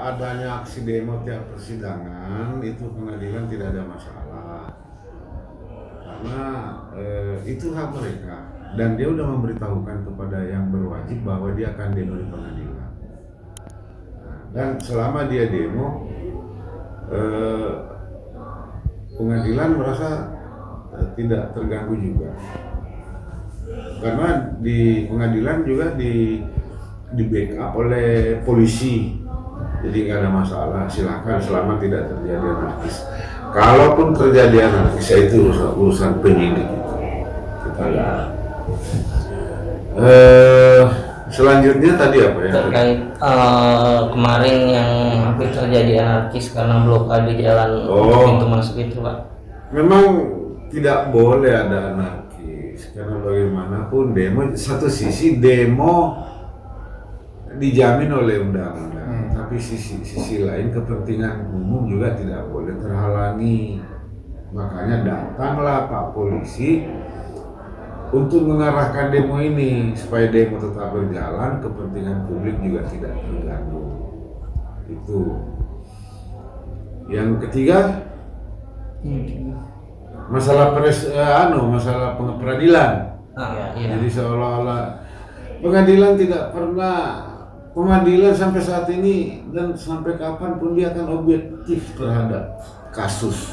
adanya aksi demo tiap persidangan itu pengadilan tidak ada masalah karena itu hak mereka dan dia udah memberitahukan kepada yang berwajib bahwa dia akan demo di pengadilan. Dan selama dia demo pengadilan merasa tidak terganggu juga karena di pengadilan juga di backup oleh polisi, jadi nggak ada masalah, silakan selama tidak terjadi anarkis. Kalaupun terjadi anarkis itu urusan penyidik kita lihat. Selanjutnya tadi apa ya? Terkait kemarin yang hampir terjadi anarkis karena blokade jalan pintu masuk itu, Pak. Memang tidak boleh ada anarkis karena bagaimanapun demo, satu sisi demo dijamin oleh undang-undang, tapi sisi lain kepentingan umum juga tidak boleh terhalangi. Makanya datanglah Pak Polisi untuk mengarahkan demo ini supaya demo tetap berjalan, kepentingan publik juga tidak terganggu. Itu. Yang ketiga, masalah masalah peradilan. Jadi seolah-olah pengadilan tidak pernah, pengadilan sampai saat ini dan sampai kapanpun dia akan objektif terhadap kasus.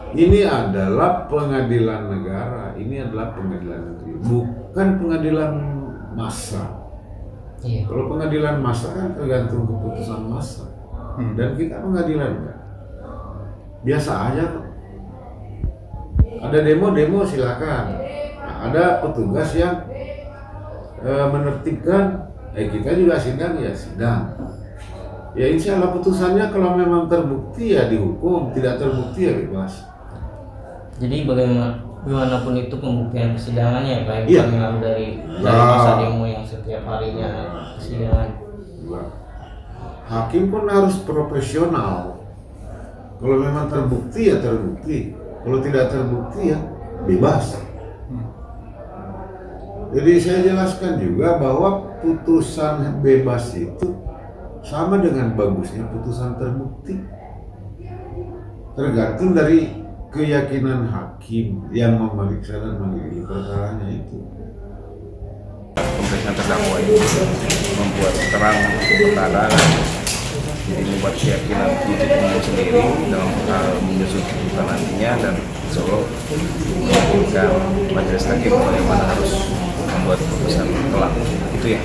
Ini adalah pengadilan negara, ini adalah pengadilan negeri, bukan pengadilan massa. Kalau pengadilan massa kan tergantung keputusan massa, dan kita pengadilan kan biasa aja kok. Ada demo silakan, ada petugas yang menertibkan, kita juga sidang ya sidang. Ya insya Allah putusannya kalau memang terbukti ya dihukum, tidak terbukti ya bebas. Jadi bagaimanapun itu pembuktian persidangannya ya Pak, bukan dari masa demo yang setiap harinya persidangan. Hakim pun harus profesional. Kalau memang terbukti ya terbukti, kalau tidak terbukti ya bebas. Jadi saya jelaskan juga bahwa putusan bebas itu sama dengan bagusnya putusan terbukti. Tergantung dari keyakinan hakim yang memeriksa dan mengadili perkaranya itu. Pemeriksaan terdakwa ini membuat terang perkara, jadi membuat keyakinan penuntut umum sendiri dalam menyusun tuntutan nantinya, dan Solo mengajukan majelis hakim bagaimana harus membuat putusan kelak. Itu ya.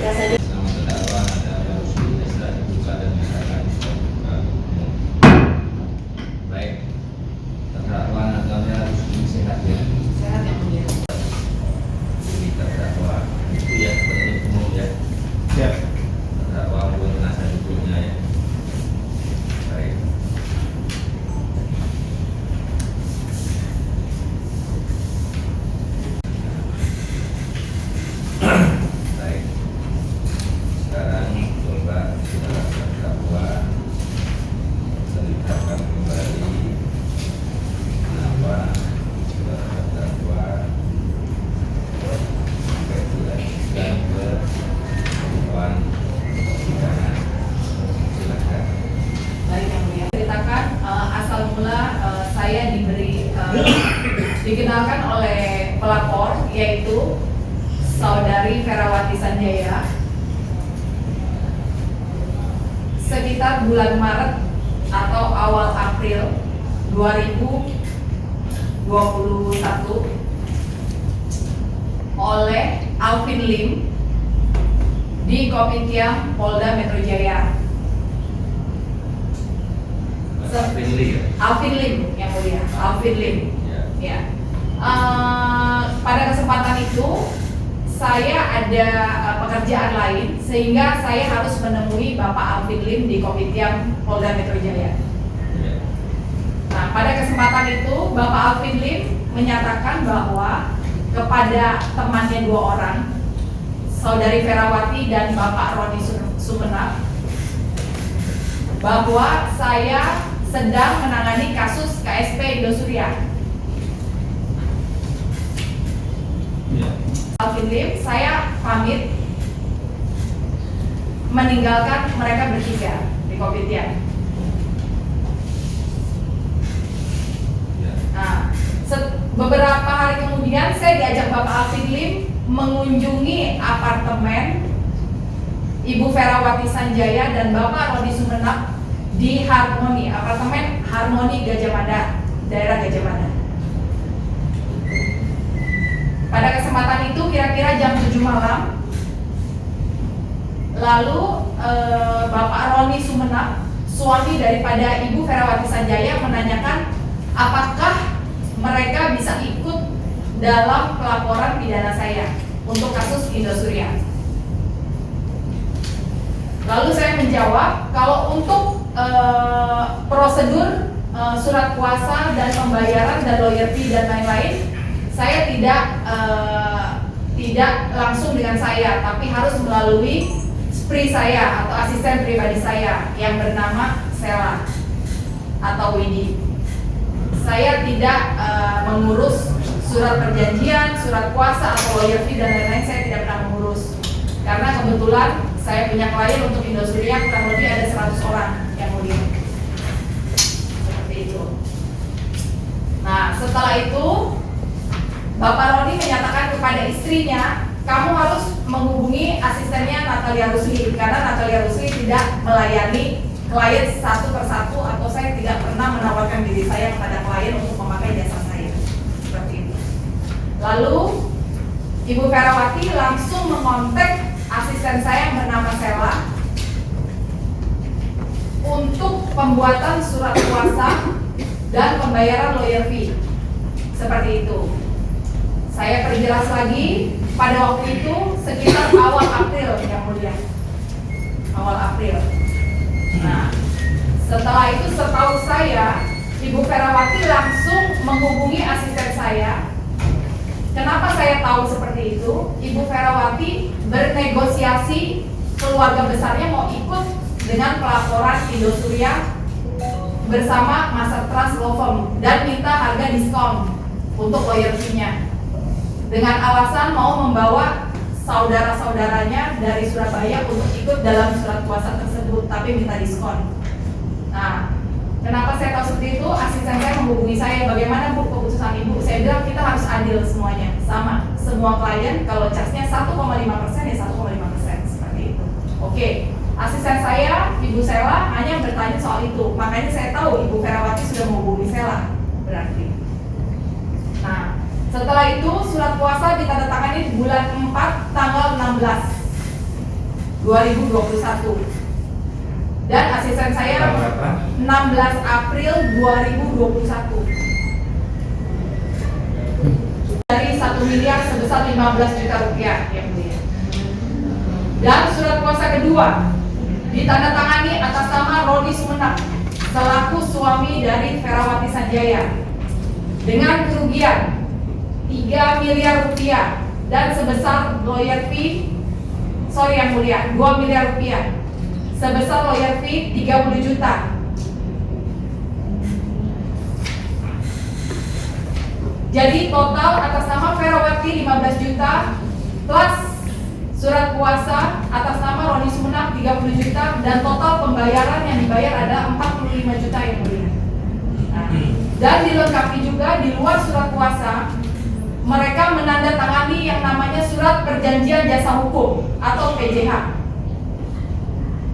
Saya dikenalkan oleh pelapor, yaitu Saudari Ferawati Sanjaya, sekitar bulan Maret atau awal April 2021 oleh Alvin Lim di Kopitiam Polda Metro Jaya. Alvin Lim yang mulia, Alvin Lim. Ya. Pada kesempatan itu saya ada pekerjaan lain sehingga saya harus menemui Bapak Alvin Lim di Kopitiam Polda Metro Jaya. Nah, pada kesempatan itu Bapak Alvin Lim menyatakan bahwa kepada temannya 2 orang, Saudari Ferawati dan Bapak Roni Sumenap, bahwa saya sedang menangani kasus KSP Indosuria. Alvin Lim, saya pamit meninggalkan mereka bertiga di Kopitiam. Nah, beberapa hari kemudian saya diajak Bapak Alvin Lim mengunjungi apartemen Ibu Ferawati Sanjaya dan Bapak Rodi Sumenep di Harmoni, apartemen Harmoni Gajah Mada, daerah Gajah Mada. Pada kesempatan itu kira-kira jam 7 malam, lalu Bapak Roni Sumenep, suami daripada Ibu Ferawati Sanjaya, menanyakan apakah mereka bisa ikut dalam pelaporan pidana saya untuk kasus Indosuria. Lalu saya menjawab kalau untuk prosedur surat kuasa dan pembayaran dan lawyer fee dan lain-lain, saya tidak langsung dengan saya, tapi harus melalui SPRI saya atau asisten pribadi saya yang bernama Sela atau Widi. Saya tidak mengurus surat perjanjian, surat kuasa atau lawyer fee dan lain-lain, saya tidak pernah mengurus. Karena kebetulan saya punya klien untuk Indosuria kurang lebih ada 100 orang yang mulia. Seperti itu. Nah, setelah itu Bapak Roni menyatakan kepada istrinya, kamu harus menghubungi asistennya Natalia Rusli, karena Natalia Rusli tidak melayani klien satu persatu, atau saya tidak pernah menawarkan diri saya kepada klien untuk memakai jasa saya. Seperti itu. Lalu Ibu Ferawati langsung mengontak asisten saya yang bernama Sela untuk pembuatan surat kuasa dan pembayaran lawyer fee. Seperti itu. Saya perjelas lagi, pada waktu itu sekitar awal April yang mulia. Awal April. Nah, setelah itu setahu saya, Ibu Ferawati langsung menghubungi asisten saya. Kenapa saya tahu seperti itu? Ibu Ferawati bernegosiasi keluarga besarnya mau ikut dengan pelaporan Indosuria bersama Master Trust Law Firm dan minta harga diskon untuk lawyer fee-nya, dengan alasan mau membawa saudara-saudaranya dari Surabaya untuk ikut dalam surat kuasa tersebut, tapi minta diskon. Nah, kenapa saya tahu seperti itu? Asisten saya menghubungi saya, bagaimana Bu keputusan Ibu? Saya bilang kita harus adil semuanya, sama. Semua klien kalau charge-nya 1,5% ya 1,5%, seperti itu. Oke, asisten saya, Ibu Sela, hanya bertanya soal itu. Makanya saya tahu Ibu Ferawati sudah menghubungi Sela, berarti. Nah, setelah itu surat kuasa ditandatangani di bulan 4 tanggal 16 2021. Dan asisten saya 16 April 2021. Dari 1 miliar sebesar 15 juta rupiah yang mulia. Dan surat kuasa kedua ditandatangani atas nama Rodi Sumenep selaku suami dari Ferawati Sanjaya dengan kerugian 3 miliar rupiah dan sebesar lawyer fee, yang mulia, 2 miliar rupiah. Sebesar lawyer fee 30 juta. Jadi total atas nama Ferawati 15 juta plus surat kuasa atas nama Roni Sumenep 30 juta, dan total pembayaran yang dibayar ada 45 juta yang mulia. Nah, dan dilengkapi juga di luar surat kuasa, mereka menandatangani yang namanya surat perjanjian jasa hukum atau PJH.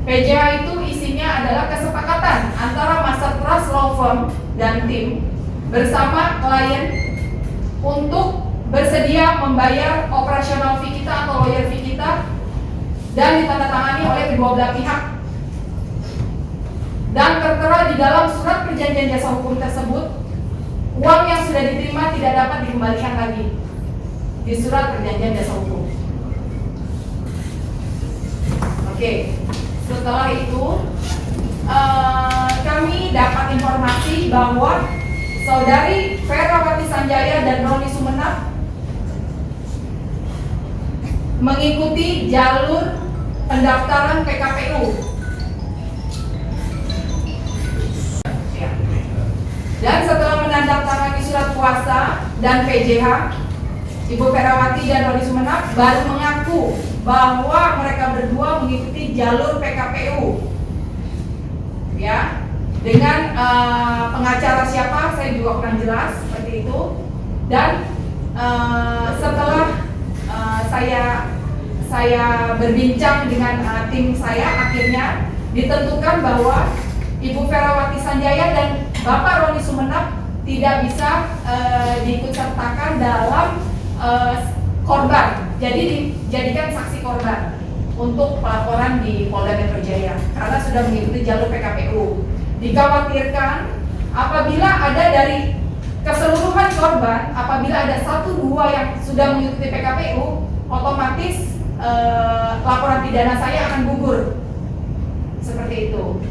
PJH itu isinya adalah kesepakatan antara Master Trust Law Firm dan tim bersama klien untuk bersedia membayar operasional fee kita atau lawyer fee kita, dan ditandatangani oleh kedua belah pihak. Dan tertera di dalam surat perjanjian jasa hukum tersebut, uang yang sudah diterima tidak dapat dikembalikan lagi di surat perjanjian jasa hukum. Oke. Setelah itu kami dapat informasi bahwa saudari Ferawati Sanjaya dan Roni Sumenep mengikuti jalur pendaftaran PKPU. Dan setelah menandatangani surat kuasa dan PJH, Ibu Ferawati dan Roni Sumenep baru mengaku bahwa mereka berdua mengikuti jalur PKPU, ya, dengan pengacara siapa saya juga kurang jelas seperti itu. Dan setelah saya berbincang dengan tim saya, akhirnya ditentukan bahwa Ibu Ferawati Sanjaya dan Bapak Roni Sumenep tidak bisa diikutsertakan dalam korban, jadi dijadikan saksi korban untuk pelaporan di Polda Metro Jaya karena sudah mengikuti jalur PKPU. Dikhawatirkan apabila ada dari keseluruhan korban, apabila ada 1-2 yang sudah mengikuti PKPU, otomatis laporan pidana saya akan gugur. Seperti itu.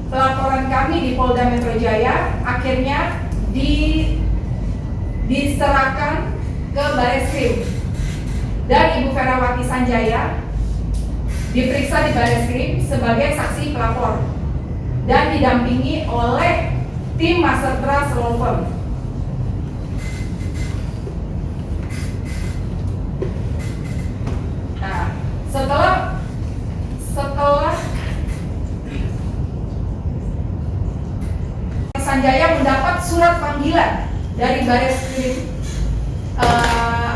Pelaporan kami di Polda Metro Jaya akhirnya diserahkan ke Bareskrim, dan Ibu Ferawati Sanjaya diperiksa di Bareskrim sebagai saksi pelapor dan didampingi oleh tim Masertra Law Firm. Nah, setelah Sanjaya mendapat surat panggilan dari Bareskrim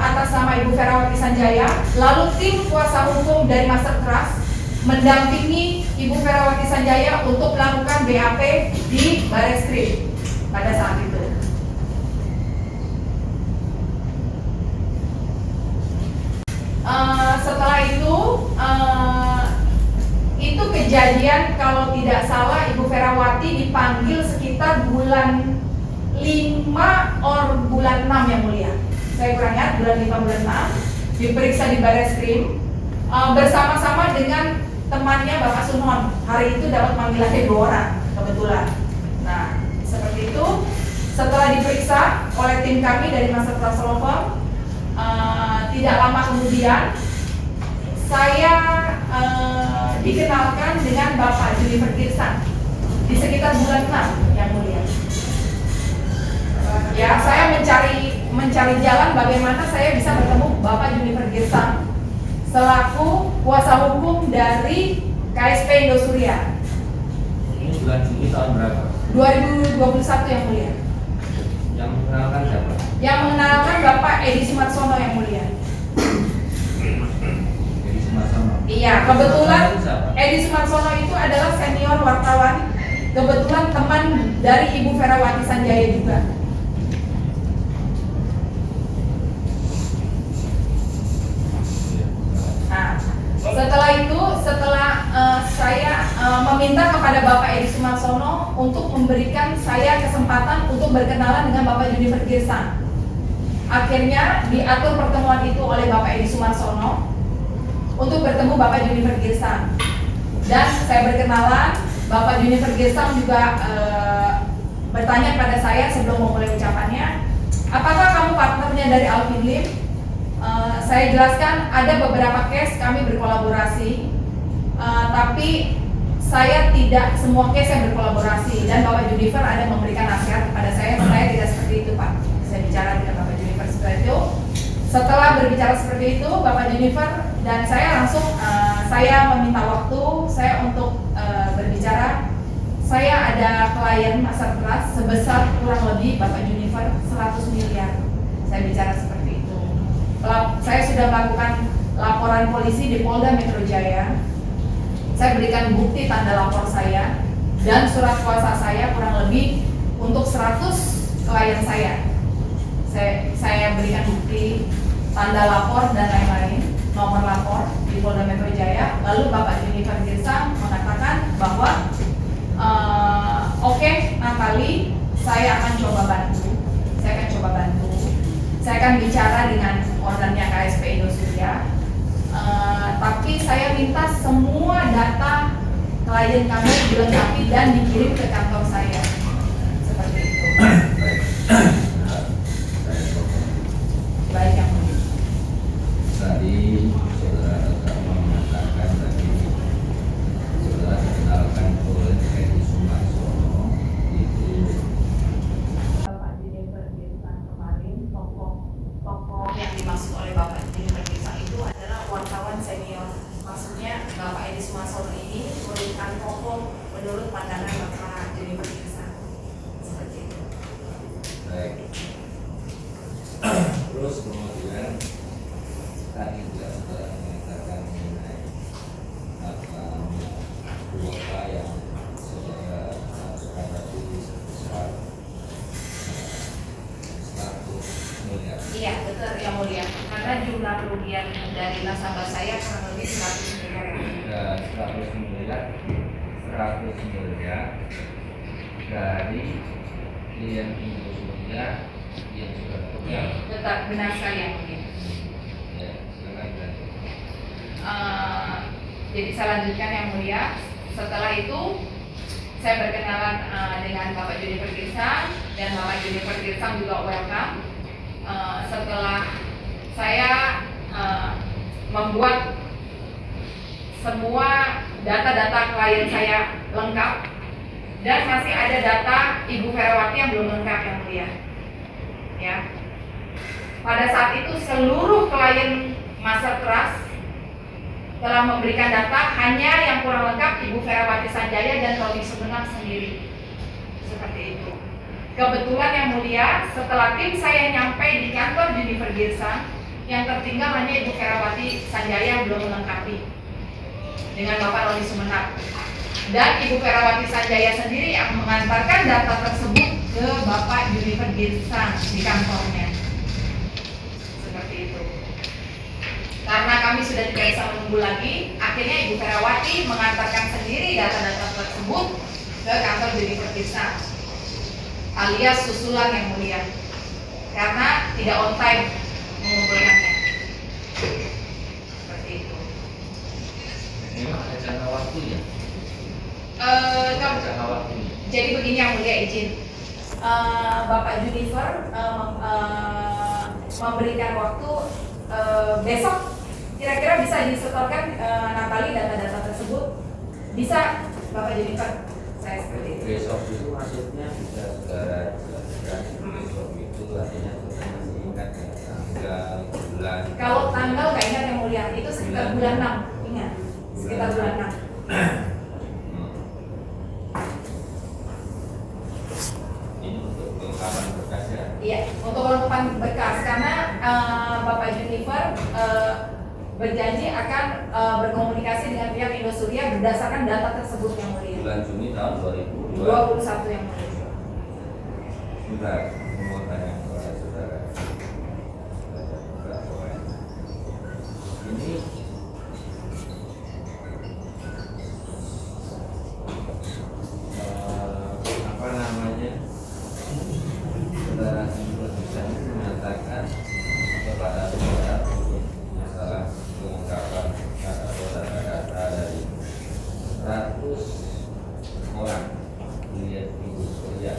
atas nama Ibu Ferawati Sanjaya, lalu tim kuasa hukum dari Mastertrust mendampingi Ibu Ferawati Sanjaya untuk melakukan BAP di Bareskrim pada saat itu. Setelah itu kejadian kalau tidak salah Ibu Ferawati dipanggil sekitar bulan 5 or bulan 6 yang mulia. Saya kurang ingat, bulan 5 bulan 6 diperiksa di Bareskrim bersama-sama dengan temannya Bapak Sunhon. Hari itu dapat panggilannya 2 orang kebetulan. Nah, seperti itu. Setelah diperiksa oleh tim kami dari Mastertrust Law Firm, tidak lama kemudian saya dikenalkan dengan Bapak Junifer Girsang di sekitar bulan 6 yang mulia. Ya, saya mencari jalan bagaimana saya bisa bertemu Bapak Junifer Girsang selaku kuasa hukum dari KSP Indosuria. Ini bulan Juni tahun berapa? 2021 yang mulia. Yang mengenalkan siapa? Yang mengenalkan Bapak Edi Sumarsono yang mulia. Edi Sumarsono. Iya, kebetulan Edi Sumarsono itu adalah senior wartawan, kebetulan teman dari Ibu Ferawati Sanjaya juga. Nah, setelah saya meminta kepada Bapak Edi Sumarsono untuk memberikan saya kesempatan untuk berkenalan dengan Bapak Junifer Girsang. Akhirnya diatur pertemuan itu oleh Bapak Edi Sumarsono untuk bertemu Bapak Junifer Girsang. Dan saya berkenalan, Bapak Junifer Girsang juga bertanya pada saya sebelum memulai ucapannya, apakah kamu partnernya dari Alvin Lim? Saya jelaskan ada beberapa case kami berkolaborasi, tapi saya tidak semua case yang berkolaborasi, dan Bapak Junifer ada memberikan nasihat kepada saya tidak seperti itu Pak. Saya bicara dengan Bapak Junifer seperti itu. Setelah berbicara seperti itu, Bapak Junifer dan saya langsung saya meminta waktu saya untuk berbicara. Saya ada klien Mastertrust sebesar kurang lebih Bapak Junifer 100 miliar. Saya bicara seperti itu. Saya sudah melakukan laporan polisi di Polda Metro Jaya. Saya berikan bukti tanda lapor saya dan surat kuasa saya kurang lebih untuk 100 klien saya. Saya berikan bukti tanda lapor dan lain-lain, nomor lapor di Polda Metro Jaya. Lalu Bapak Junifer Girsang mengatakan bahwa oke, Natali, saya akan coba bantu. Saya akan bicara dengan ownernya KSP Indosuria. Tapi saya minta semua data klien kami dilengkapi dan dikirim ke kantor saya. Seperti itu. Baik yang mulia. Tadi saudara mengatakan tadi saudara dikenalkan oleh Edi Sumarsono itu Bapak Junifer Girsang. dari nasabah saya kurang lebih 100 miliar ya. 100 miliar, 100 miliar dari klien Indosuria yang sudah pegang. Tetap benar sekali yang mulia. Ya, silakan dilanjut. Jadi saya lanjutkan yang mulia. Setelah itu saya berkenalan dengan Bapak Junifer Girsang dan Bapak Junifer Girsang juga welcome. Setelah saya membuat semua data-data klien saya lengkap dan masih ada data Ibu Ferawati yang belum lengkap yang mulia. Ya. Pada saat itu seluruh klien Master Trust telah memberikan data, hanya yang kurang lengkap Ibu Ferawati Sanjaya dan Roni Sumenep sendiri. Seperti itu. Kebetulan yang mulia, setelah tim saya nyampe di kantor Junifer Girsang, yang tertinggal hanya Ibu Ferawati Sanjaya yang belum melengkapi dengan Bapak Roni Sumenep. Dan Ibu Ferawati Sanjaya sendiri yang mengantarkan data tersebut ke Bapak Junifer Girsang di kantornya. Seperti itu. Karena kami sudah tidak bisa menunggu lagi, akhirnya Ibu Ferawati mengantarkan sendiri data-data tersebut ke kantor Junifer Girsang, alias susulan yang mulia, karena tidak on time mengumpulkannya. Seperti itu. Memang ada jangka waktu ya? Jangka waktunya. Jadi begini yang mulia, izin Bapak Junifer memberikan waktu besok kira-kira bisa disetorkan Natali data-data tersebut. Bisa Bapak Junifer? Saya seperti itu. Besok itu maksudnya bisa saudara jelaskan. Besok itu artinya kita masih ingat ya tanggal, bulan. Kalau tanggal nggak ingat yang mulia, itu sekitar bulan 6, ingat, sekitar bulan 6. Ini untuk kelengkapan berkas ya. Iya, untuk kelengkapan berkas karena Bapak Junifer berjanji akan berkomunikasi dengan pihak Indosuria berdasarkan data tersebut yang mulia. Bulan Juni tahun 2021 yang mulia. sudah mau tanya kepada saudara. Ini apa namanya, saudara Simpul bisa mengatakan kepada saudara untuk masalah pengungkapan atau data-data dari 100 orang klien Indosuria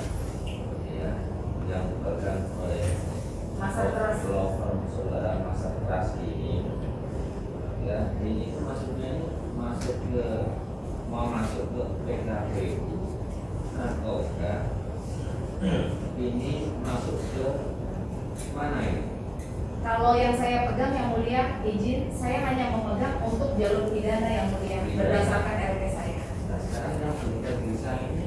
ya, yang dipegang oleh Master Trust. law firm saudara Master Trust ini ya, ini maksudnya mau masuk ke PKPU ataukah ini masuk ke mana ini? Kalau yang saya pegang yang mulia, izin, saya hanya memegang untuk jalur pidana yang mulia berdasarkan RP saya. Nah, sekarang yang berita bisa ini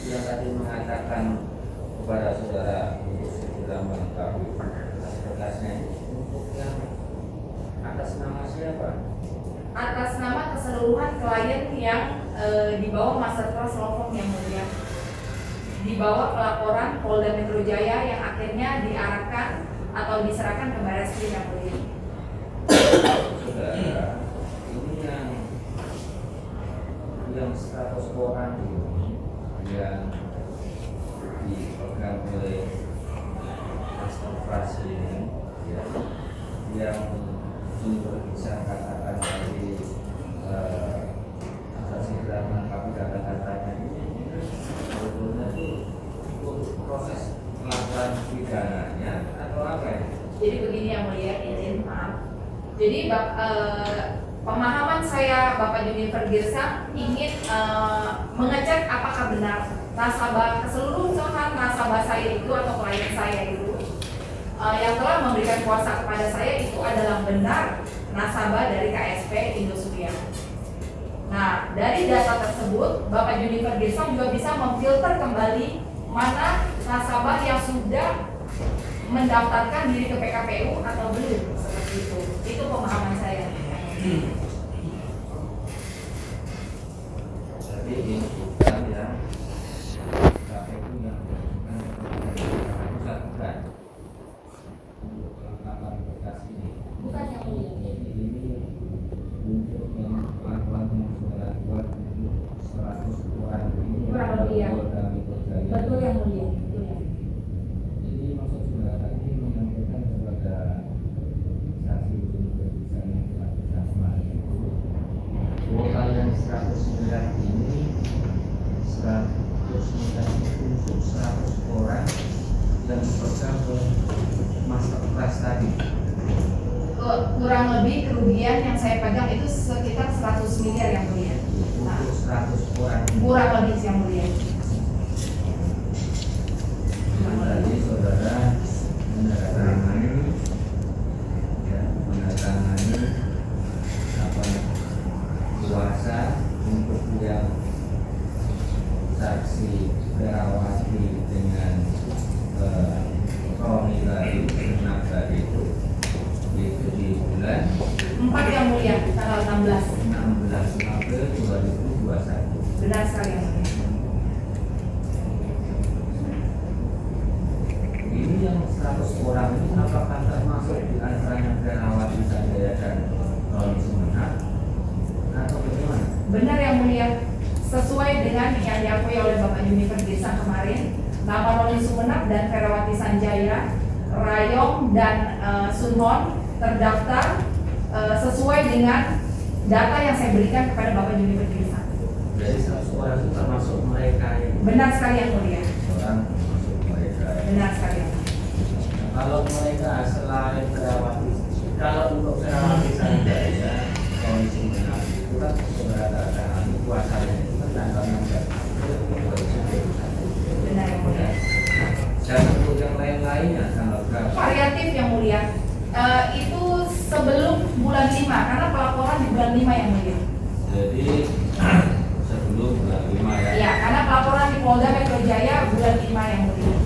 yang tadi mengatakan kepada saudara untuk segera melengkapi berkas-berkasnya ini untuk yang atas nama siapa? Atas nama keseluruhan klien yang di bawah Master Trust Law Firm yang mulia, di bawah pelaporan Polda Metro Jaya yang akhirnya diarahkan atau diserahkan ke Barreskrim yang mulia. Saudara, ini yang 100 orang ini yang dipegang oleh Master Trust ini ya, yang bisa katakan dari asal segera melengkapi data-datanya ini sebetulnya itu untuk proses melakukan pidananya atau apa ya? Jadi begini yang mulia, izin maaf. Jadi pemahaman saya Bapak Junifer Girsang ingin mengecek apakah benar nasabah keseluruhan nasabah saya itu atau klien saya itu yang telah memberikan kuasa kepada saya itu adalah benar nasabah dari KSP Indosuria. Nah, dari data tersebut Bapak Junifer Girsang juga bisa memfilter kembali mana nasabah yang sudah mendaftarkan diri ke PKPU atau belum, seperti itu. Itu pemahaman saya. Jadi ini bukan yang KPU yang pusat bukan untuk kelengkapan berkas ini. kurang lebih kerugian yang saya pegang itu sekitar 100 miliar yang mulia. Nah, Untuk 100 orang. kurang lebih yang mulia. Tadi saudara menandatangani apa kuasa untuk yang saksi Ferawati dengan Roni tadi, Senap tadi itu di bulan 4 yang mulia, tanggal 16. 16 April 2021. Benar sekali yang mulia. Ini yang 100 orang ini apakah termasuk di antaranya Ferawati Sanjaya dan Roni Sumenep atau bagaimana? Benar yang mulia, sesuai dengan yang diakui oleh Bapak Juniper Desa kemarin, nama Roni Sumenep dan Ferawati Sanjaya, Rayong dan Sunhon terdaftar sesuai dengan data yang saya berikan kepada Bapak Juniper Desa. Jadi 100 orang itu termasuk mereka yang Benar sekali yang mulia. orang termasuk mereka. Benar sekali yang mulia. Kalau mereka selain Ferawati, kalau untuk Ferawati Sanjaya, Roni Sumenep itu kan saudara kuasanya itu kan tanggal 16 April 2021. Benar yang mulia. Dan untuk yang lain-lainnya tanggal berapa? Variatif yang mulia. Itu sebelum bulan 5 karena pelaporan di bulan 5 yang mulia. Jadi sebelum bulan 5 ya. Iya, karena pelaporan di Polda Metro Jaya bulan 5 yang mulia.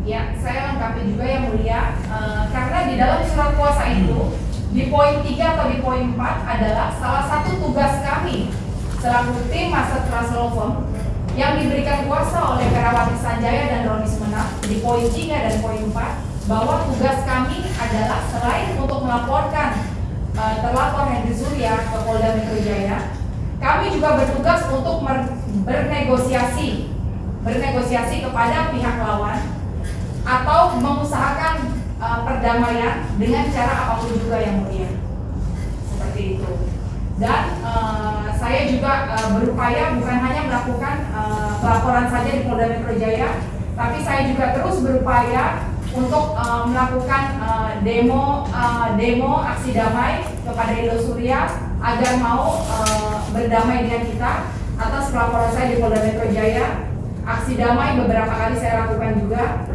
Ya, saya lengkapi juga yang mulia, karena di dalam surat kuasa itu di poin 3 atau di poin 4 adalah salah satu tugas kami selaku tim Master Trust Law Firm yang diberikan kuasa oleh Ferawati Sanjaya dan Roni Sumenep di poin 3 dan poin 4 bahwa tugas kami adalah selain untuk melaporkan terlapor Hendri Surya ke Polda Metro Jaya, kami juga bertugas untuk bernegosiasi kepada pihak lawan atau mengusahakan perdamaian dengan cara apapun juga yang mulia, seperti itu. Dan saya juga berupaya bukan hanya melakukan pelaporan saja di Polda Metro Jaya, tapi saya juga terus berupaya untuk melakukan demo aksi damai kepada Indo Surya agar mau berdamai dengan kita. Atas pelaporan saya di Polda Metro Jaya, aksi damai beberapa kali saya lakukan juga.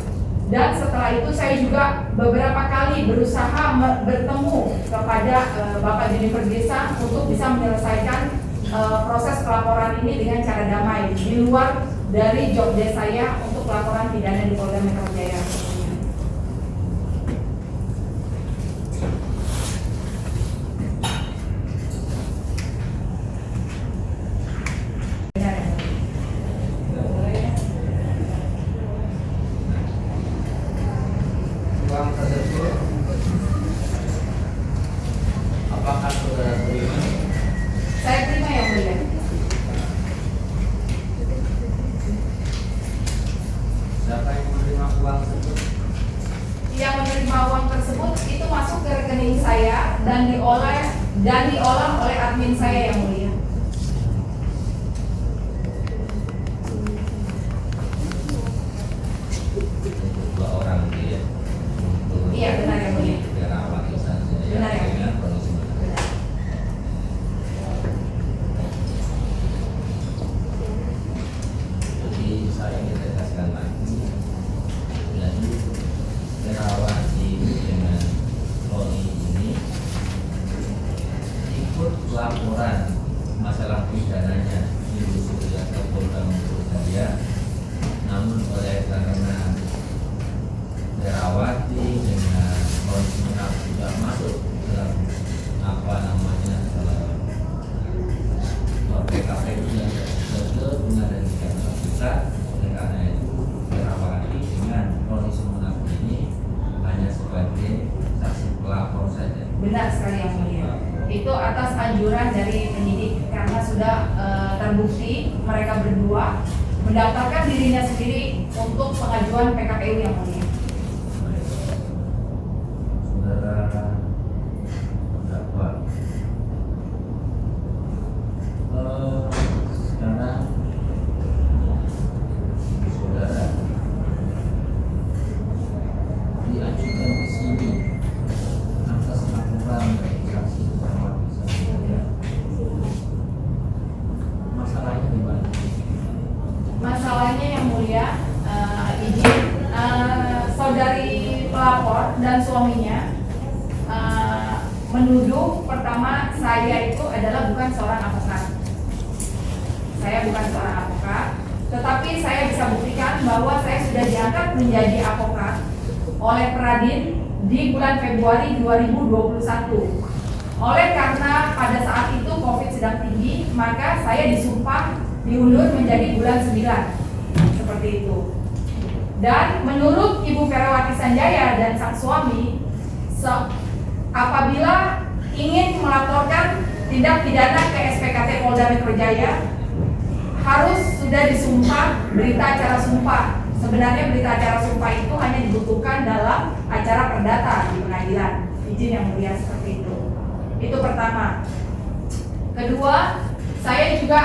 Dan setelah itu saya juga beberapa kali berusaha bertemu kepada Bapak Juniper Desa untuk bisa menyelesaikan proses pelaporan ini dengan cara damai di luar dari job desk saya untuk pelaporan pidana di Polda Metro Jaya. Uang tersebut apakah saudara terima? Saya terima yang mulia. Siapa yang menerima uang tersebut? Yang menerima uang tersebut itu masuk ke rekening saya dan diolah oleh admin saya yang mulia. Dua orang dia. Iya, benar yang mulia. Ferawati Sanjaya Benar ya. dengan Roni Sumenep. Benar. Jadi saya ingin tegaskan lagi, jadi Ferawati dengan Roni ini ikut laporan masalah pidananya di Surya ke Polda Metro Jaya, namun oleh karena Ferawati dengan Roni Sumenep tidak masuk dalam PKPU yang benar dan tidak bisa. Oleh karena itu Ferawati dengan Roni Sumenep ini hanya sebagai saksi pelapor saja. Benar sekali yang mulia. Itu atas anjuran dari penyidik karena sudah terbukti mereka berdua mendaftarkan dirinya sendiri untuk pengajuan PKPU yang mulia. Saudara menuduh pertama saya itu adalah bukan seorang advokat. Saya bukan seorang advokat, tetapi saya bisa buktikan bahwa saya sudah diangkat menjadi advokat oleh Peradin di bulan Februari 2021. Oleh karena pada saat itu COVID sedang tinggi, maka saya disumpah diundur menjadi bulan 9. Seperti itu. Dan menurut Ibu Ferawati Sanjaya dan sang suami, apabila ingin melaporkan tindak pidana ke SPKT Polda Metro Jaya, harus sudah disumpah berita acara sumpah. Sebenarnya berita acara sumpah itu hanya dibutuhkan dalam acara perdata di pengadilan. Izin yang mulia seperti itu. Itu pertama. Kedua, saya juga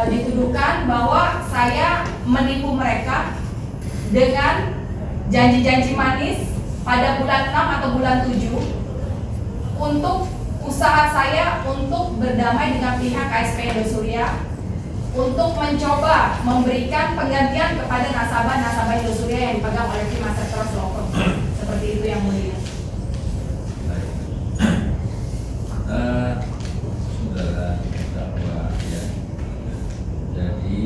dituduhkan bahwa saya menipu mereka dengan janji-janji manis pada bulan 6 atau bulan 7 untuk usaha saya untuk berdamai dengan pihak KSP Indosuria, untuk mencoba memberikan penggantian kepada nasabah-nasabah Indosuria yang dipegang oleh tim aset trust law firm. Seperti itu yang mulia. Saudara terdakwa ya. Jadi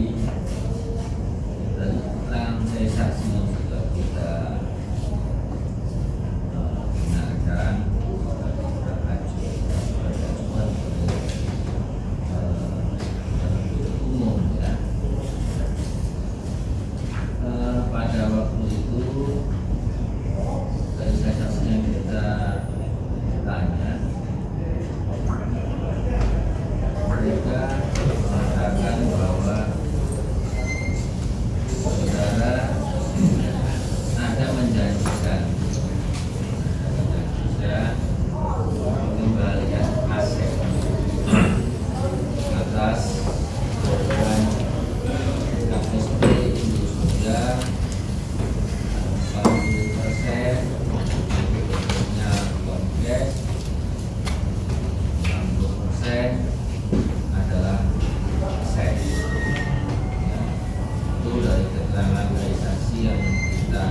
tentang saksi yang sudah kita gunakan kita ajukan umum ya. Pada waktu itu dari saksi yang kita tanya, mereka mengatakan bahwa saudara ada menjanjikan pengembalian aset atas program KSP Indosuria 40% punya kompleks, 60% adalah aset. Ya, itu dari keterangan dari saksi yang kita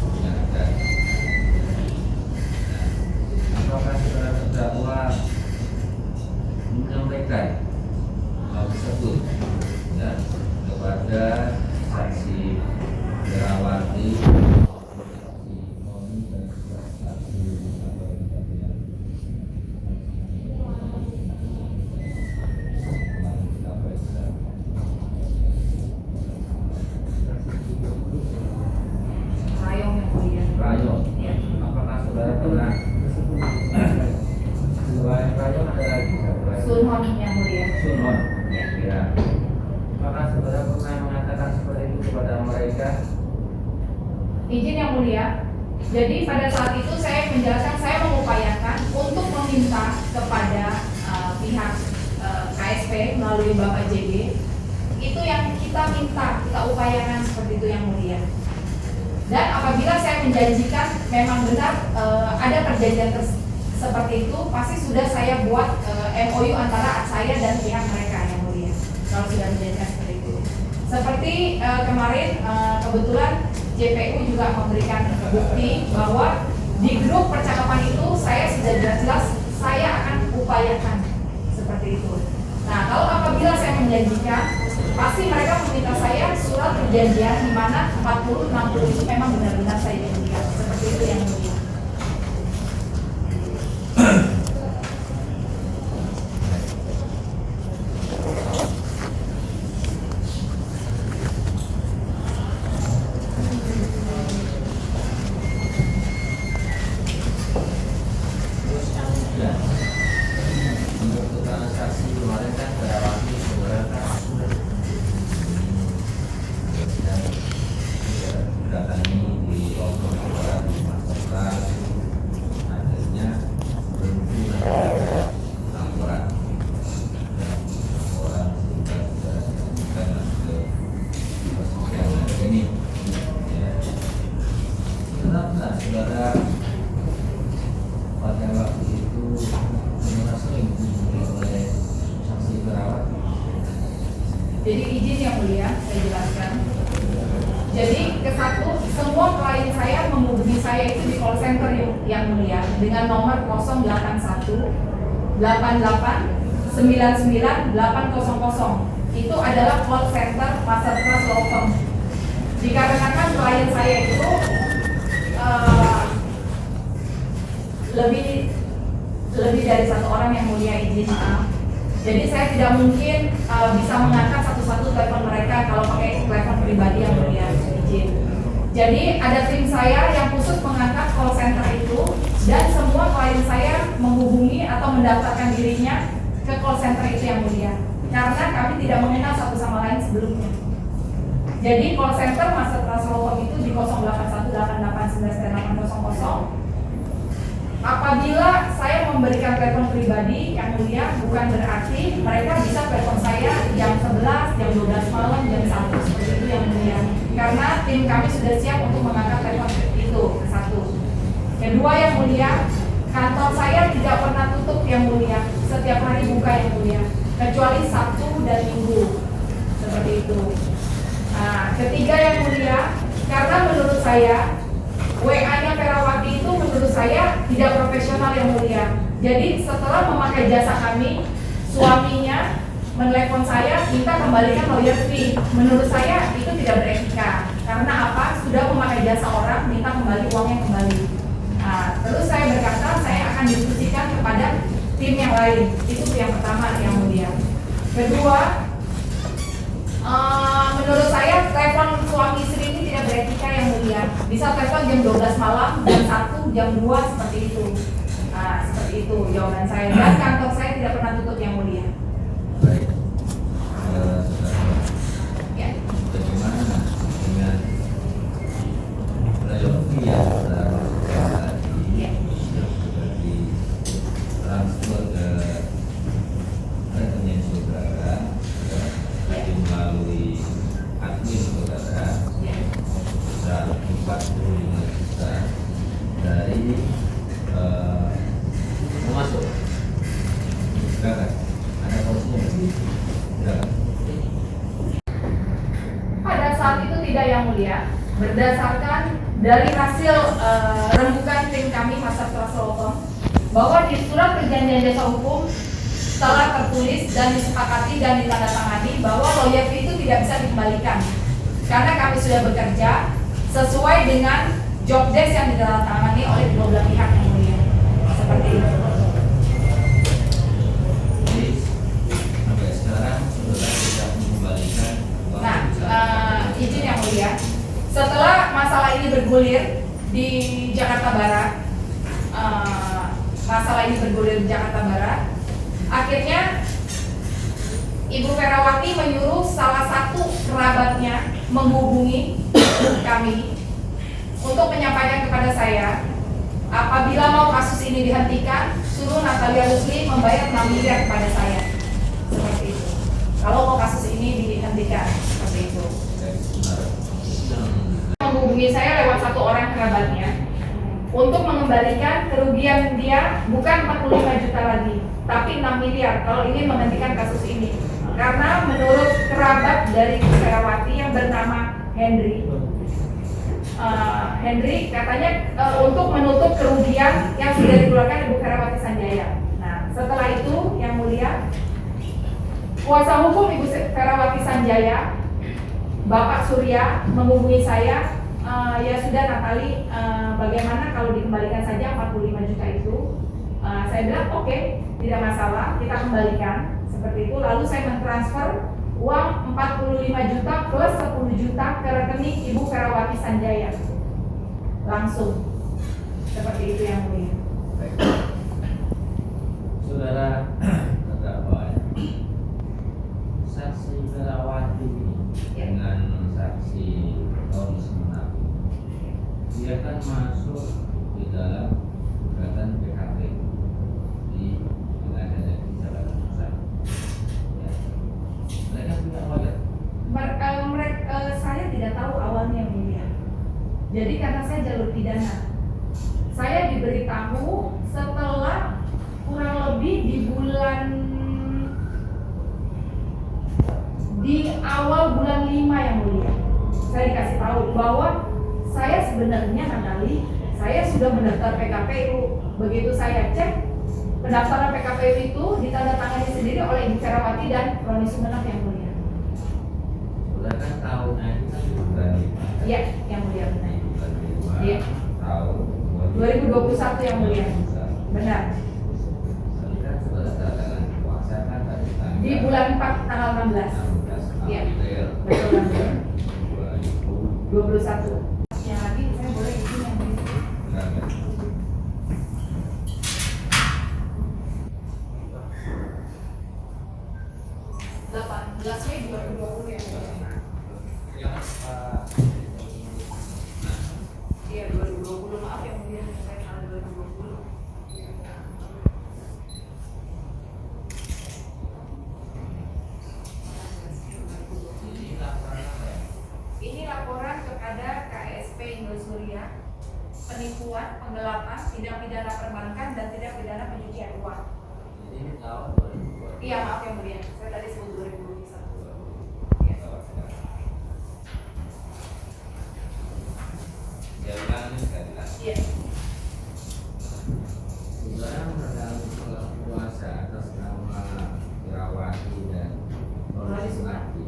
gunakan. Nah, apakah saudara terdakwa menyampaikan hal tersebut ya kepada saksi Ferawati, saksi Moni dan juga saksi Rayong yang mulia. Rayon? Ya. Apakah saudara pernah selain Rayon ada lagi satu lagi? Sunhon yang mulia. Sunhon. Ya. Ya. Apakah saudara pernah mengatakan seperti itu kepada mereka? Izin yang mulia. Jadi pada saat itu saya menjelaskan, saya mengupayakan untuk meminta kepada pihak KSP melalui Bapak JG, itu yang kita minta, kita upayakan seperti itu yang mulia. Dan apabila saya menjanjikan memang benar ada perjanjian seperti itu, pasti sudah saya buat MOU antara saya dan pihak mereka yang mulia. Kalau sudah menjanjikan seperti itu. Seperti kemarin kebetulan JPU juga memberikan bukti bahwa di grup percakapan itu saya sudah jelas-jelas saya akan upayakan seperti itu. Nah, kalau apabila saya menjanjikan, pasti mereka meminta saya surat perjanjian di mana 40-60 itu memang benar-benar saya janjikan. Seperti itu yang mulia. Ya. Untuk keterangan saksi kemarin kan Ferawati saudara kan datangi di Lombok Barat di Masyarakat, akhirnya berhenti laporan sehingga sudah diajukan ke persidangan ini. Ya. Kenapa saudara pada waktu itu saudara sering dihubungi oleh saksi Ferawati? Jadi izin yang mulia, saya jelaskan. Jadi ke satu, semua klien saya menghubungi saya itu di call center yang yang mulia dengan nomor 081 88 99 800. Itu adalah call center Master Trust Law Firm. Dikarenakan klien saya itu lebih dari satu orang yang mulia, izin maaf. Jadi saya tidak mungkin bisa mengangkat satu-satu telepon mereka kalau pakai telepon pribadi yang mulia, izin. Jadi ada tim saya yang khusus mengangkat call center itu, dan semua klien saya menghubungi atau mendaftarkan dirinya ke call center itu yang mulia, karena kami tidak mengenal satu sama lain sebelumnya. Jadi call center Master Trust Law Firm itu di 0818899800. Apabila saya memberikan telepon pribadi yang mulia, bukan berarti mereka bisa telepon saya jam 11, jam 12 malam, jam 1 seperti itu yang mulia. Karena tim kami sudah siap untuk mengangkat telepon itu, satu. Kedua yang mulia, kantor saya tidak pernah tutup yang mulia. Setiap hari buka yang mulia, kecuali Sabtu dan Minggu. Seperti itu. Nah, ketiga yang mulia, karena menurut saya WA-nya Ferawati itu menurut saya tidak profesional yang mulia. Jadi setelah memakai jasa kami, suaminya menelepon saya minta kembalikan lawyer fee. Menurut saya itu tidak beretika. Karena apa? Sudah memakai jasa orang, minta kembali uangnya kembali. Nah, terus saya berkata saya akan diskusikan kepada tim yang lain. Itu yang pertama yang mulia. Kedua, menurut saya telepon suami istri ini tidak beretika yang mulia. Bisa telepon jam 12 malam, jam 1, jam 2 seperti itu. Nah, seperti itu jawaban saya. Dan kantor saya tidak pernah tutup yang mulia. Baik. Ya. Bagaimana dengan royalti yang tadi Ya. sudah ditransfer ke rekening saudara, tadi melalui admin saudara sebesar 45 juta dari masuk. Silakan. Ada porsinya nggak? Silakan. Pada saat itu tidak yang mulia, berdasarkan dari hasil rembukan tim kami Master Trust Law Firm, bahwa di surat perjanjian jasa hukum telah tertulis dan disepakati dan ditandatangani bahwa lawyer fee itu tidak bisa dikembalikan karena kami sudah bekerja sesuai dengan job desk yang ditandatangani oleh kedua belah pihak yang mulia. Seperti itu. Jadi sampai sekarang saudara tidak mengembalikan uang Nah, sebesar izin yang mulia, setelah masalah ini bergulir di Jakarta Barat, akhirnya Ibu Ferawati menyuruh salah satu kerabatnya menghubungi kami untuk menyampaikan kepada saya, apabila mau kasus ini dihentikan, suruh Natalia Rusli membayar 6 miliar kepada saya. Seperti itu. Kalau mau kasus ini dihentikan, seperti itu. Menghubungi saya lewat satu orang kerabatnya untuk mengembalikan kerugian dia bukan 45 juta lagi, tapi 6 miliar kalau ingin menghentikan kasus ini. Karena menurut kerabat dari Ibu Ferawati yang bernama Henry katanya untuk menutup kerugian yang sudah dikeluarkan Ibu Ferawati Sanjaya. Nah, setelah itu yang mulia, kuasa hukum Ibu Ferawati Sanjaya, Bapak Surya, menghubungi saya. Ya sudah Natali, bagaimana kalau dikembalikan saja 45 juta itu? Saya bilang oke, tidak masalah, kita kembalikan seperti itu. Lalu saya mentransfer uang 45 juta plus 10 juta ke rekening Ibu Ferawati Sanjaya langsung, seperti itu yang mulia. Saudara terdakwa, saksi Ferawati dengan saksi Tony Semenapi, dia kan masuk di dalam gugatan PKP di pengadilan negeri Jakarta Pusat. Ya. Mereka punya lawyer. Saya tidak tahu awalnya yang mulia. Jadi karena saya jalur pidana, saya diberitahu setelah kurang lebih di awal bulan 5 yang mulia. Saya dikasih tahu bahwa saya sebenarnya Natali Saya sudah mendaftar PKPU. Begitu saya cek, pendaftaran PKPU itu ditandatangani sendiri oleh Ibu Ferawati dan Roni Sumenep yang mulia. Sudah kan tahunnya itu kan bulan 5. Iya, yang mulia. Bulan 5 Iya. tahun 2021 yang mulia. Benar. Tapi kan sudah ada dengan puasa kan tadi tanggal Di bulan 4 tanggal 16. 16 Iya. April Betul banget. 2021. 21. Yang lagi saya boleh izin yang mulia. Benar kan? 18 Mei 2020 ya. Iya 2020, maaf yang mulia, saya salah 2020. Ini laporan kepada KSP Indosuria, penipuan, penggelapan, tindak pidana perbankan dan tindak pidana pencucian uang. Jadi ini tahun 2020. Iya maaf yang mulia, saya tadi sebut 2021. Iya. Ya ulangi sekali lagi. Iya. Saudara mendalam puasa atas nama Ferawati dan Roni Sunardi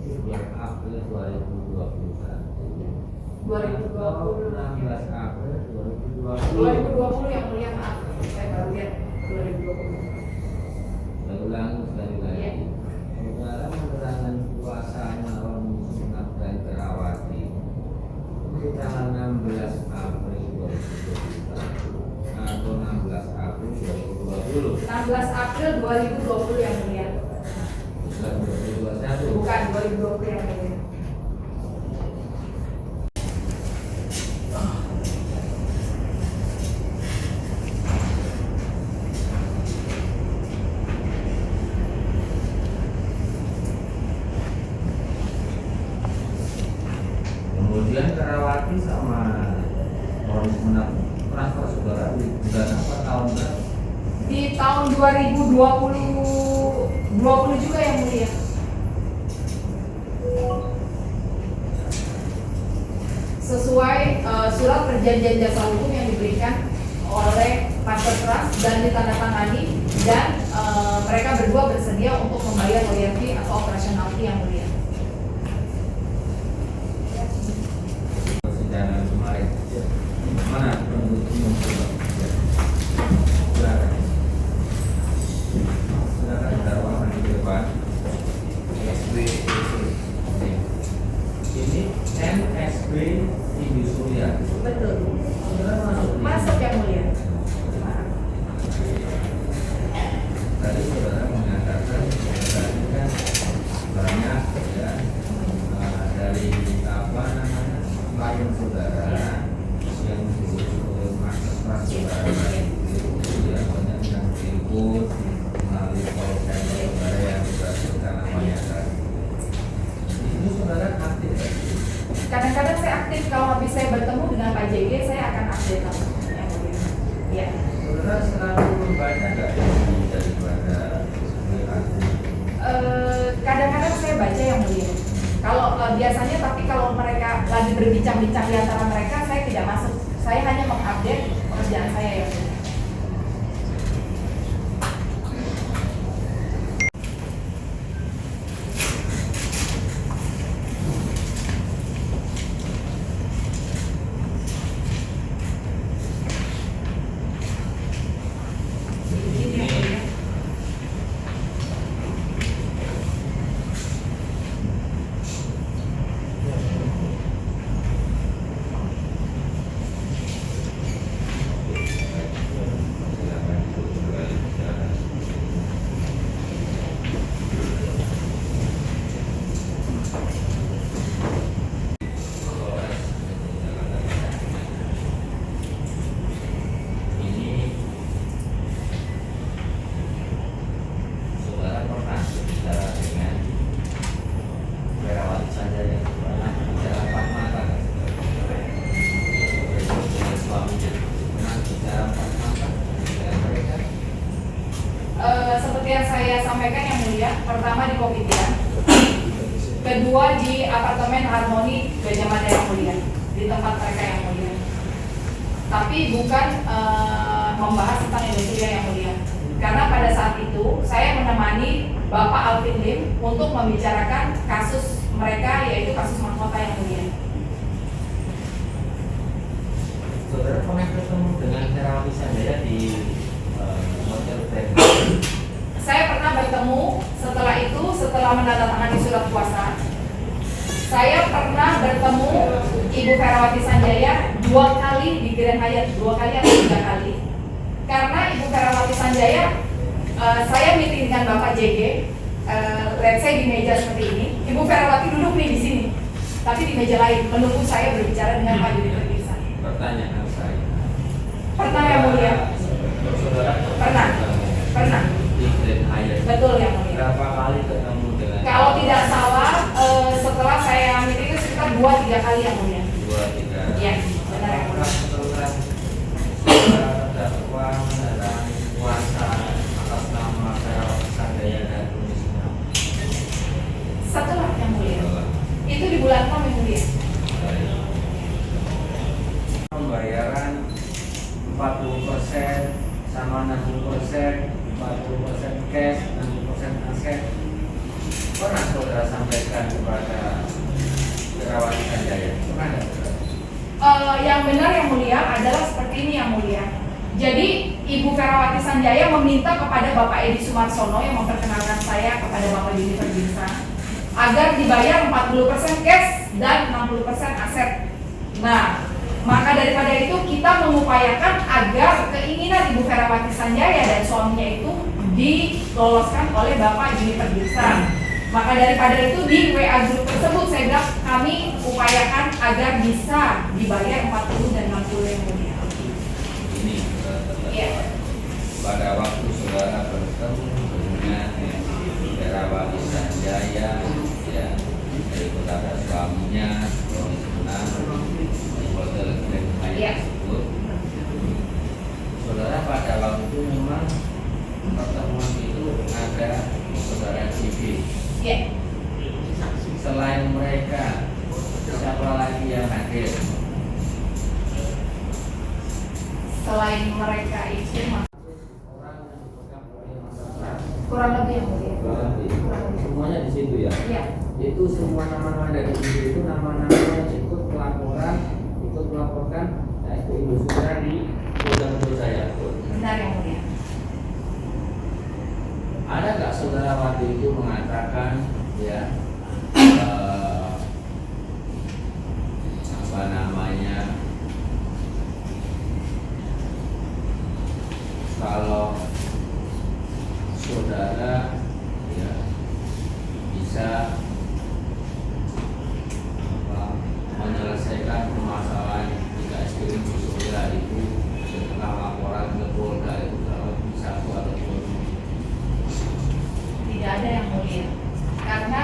di bulan April 2021. 2020. 16 April 2020 2020. yang mulia, maaf saya baru lihat 2020. Saya ulangi sekali lagi. Iya. Saudara menerangkan puasanya Roni Sunardi dan Ferawati di tanggal 16 April 2021 atau 16 April 2020. 16 April 2020 yang mulia. Bukan 2021. Bukan 2020 yang mulia. Kemudian Ferawati sama Roni Sunardi transfer saudara di bulan apa tahun berapa? Di tahun 2020 juga yang mulia. Sesuai surat perjanjian jasa hukum yang diberikan oleh Master Trust dan ditandatangani dan mereka berdua bersedia untuk membayar royalti atau operasional fee yang mulia. Persidangan kemarin mana penuntut umum silakan dakwaan di depan ini MSB Indosuria. Betul. Saudara Masuk yang mulia. tadi saudara mengatakan tadi kan banyak ya dari apa namanya klien saudara yang disebut master saudara itu ya banyak yang diliput melalui call center saudara yang sudah sebutkan namanya tadi. Itu saudara aktif ya? Kadang-kadang saya aktif kalau habis saya bertemu dengan Pak JG saya akan update langsung yang mulia. Ya. Saudara selalu membaca nggak isi daripada Kadang-kadang saya baca yang mulia. Kalau biasanya, tapi kalau mereka lagi berbincang-bincang di antara mereka, saya tidak masuk. Saya hanya mengupdate pekerjaan saya yang mulia. Ini yang mulia. saudara pernah bicara dengan Ferawati saja ya, pernah bicara empat mata kan? Dengan suaminya pernah bicara empat mata dengan mereka. Seperti yang saya sampaikan yang mulia, pertama di Kopitiam, kedua di apartemen Harmoni Gajah Mada yang mulia, di tempat mereka yang mulia. tapi bukan membahas tentang Indosuria yang mulia. Karena pada saat itu saya menemani Bapak Alvin Lim untuk membicarakan kasus mereka, yaitu kasus mahkota yang mulia. Saudara pernah ketemu dengan Ferawati Sanjaya di hotel Grand? Saya pernah bertemu setelah itu, setelah menandatangani surat kuasa. Saya pernah bertemu Ibu Ferawati Sanjaya 2 kali di Grand Hyatt, 2 kali atau 3 kali. Karena Ibu Ferawati Sanjaya, saya meeting dengan Bapak JG, let's say di meja seperti ini. Ibu Ferawati duduk nih di sini, tapi di meja lain menunggu saya berbicara dengan Pak Yudi Perdisa. Pertanyaan saya. Pernah yang mulia? Saudara Pernah. di Grand Hyatt. Betul yang mulia. Berapa kali ketemu dengan? Kalau tidak salah, setelah saya meeting itu sekitar 2-3 kali yang mulia. 2-3. Iya, benar yang mulia. Saudara terdakwa menerang kuasa atas nama Ferawati Sanjaya dan Rudi Sinaga. Setelah yang mulia. Itu di bulan 6 yang mulia. Pembayaran 40% sama 60%, 40% cash, 60% aset. Pernah saudara sampaikan kepada Ferawati Sanjaya? Pernah nggak, saudara? Yang benar yang mulia adalah seperti ini yang mulia. Jadi Ibu Ferawati Sanjaya meminta kepada Bapak Edi Sumarsono yang memperkenalkan saya kepada Bapak Yudi Perdisa agar dibayar 40% cash dan 60% aset. Nah, maka daripada itu kita mengupayakan agar keinginan Ibu Ferawati Sanjaya dan suaminya itu diloloskan oleh Bapak Yudi Perdisa. Maka daripada itu di WA grup tersebut saya bilang kami upayakan agar bisa dibayar 40 dan 60 yang mulia. Ini Iya. pada waktu saudara bertemu dengan Ferawati Sanjaya, ya, dari kepada suaminya, Rudi Sinaga, di hotel Grand Hyatt Iya. tersebut, saudara pada waktu itu memang pertemuan itu ada saudara JB. Iya. Selain mereka, siapa lagi yang hadir? Selain mereka itu kurang lebih yang mulia. Semuanya di situ ya. Iya. Itu semua nama-nama dari situ itu nama-nama yang ikut melaporkan yaitu Indosuria di Polda Metro Jaya. Benar yang mulia. Ada nggak saudara waktu itu mengatakan ya apa namanya, kalau saudara ya bisa menyelesaikan permasalahan di KSP Indosuria itu setelah laporan ke Polda itu kalau bisa atau dua? Tidak ada yang mulia. Karena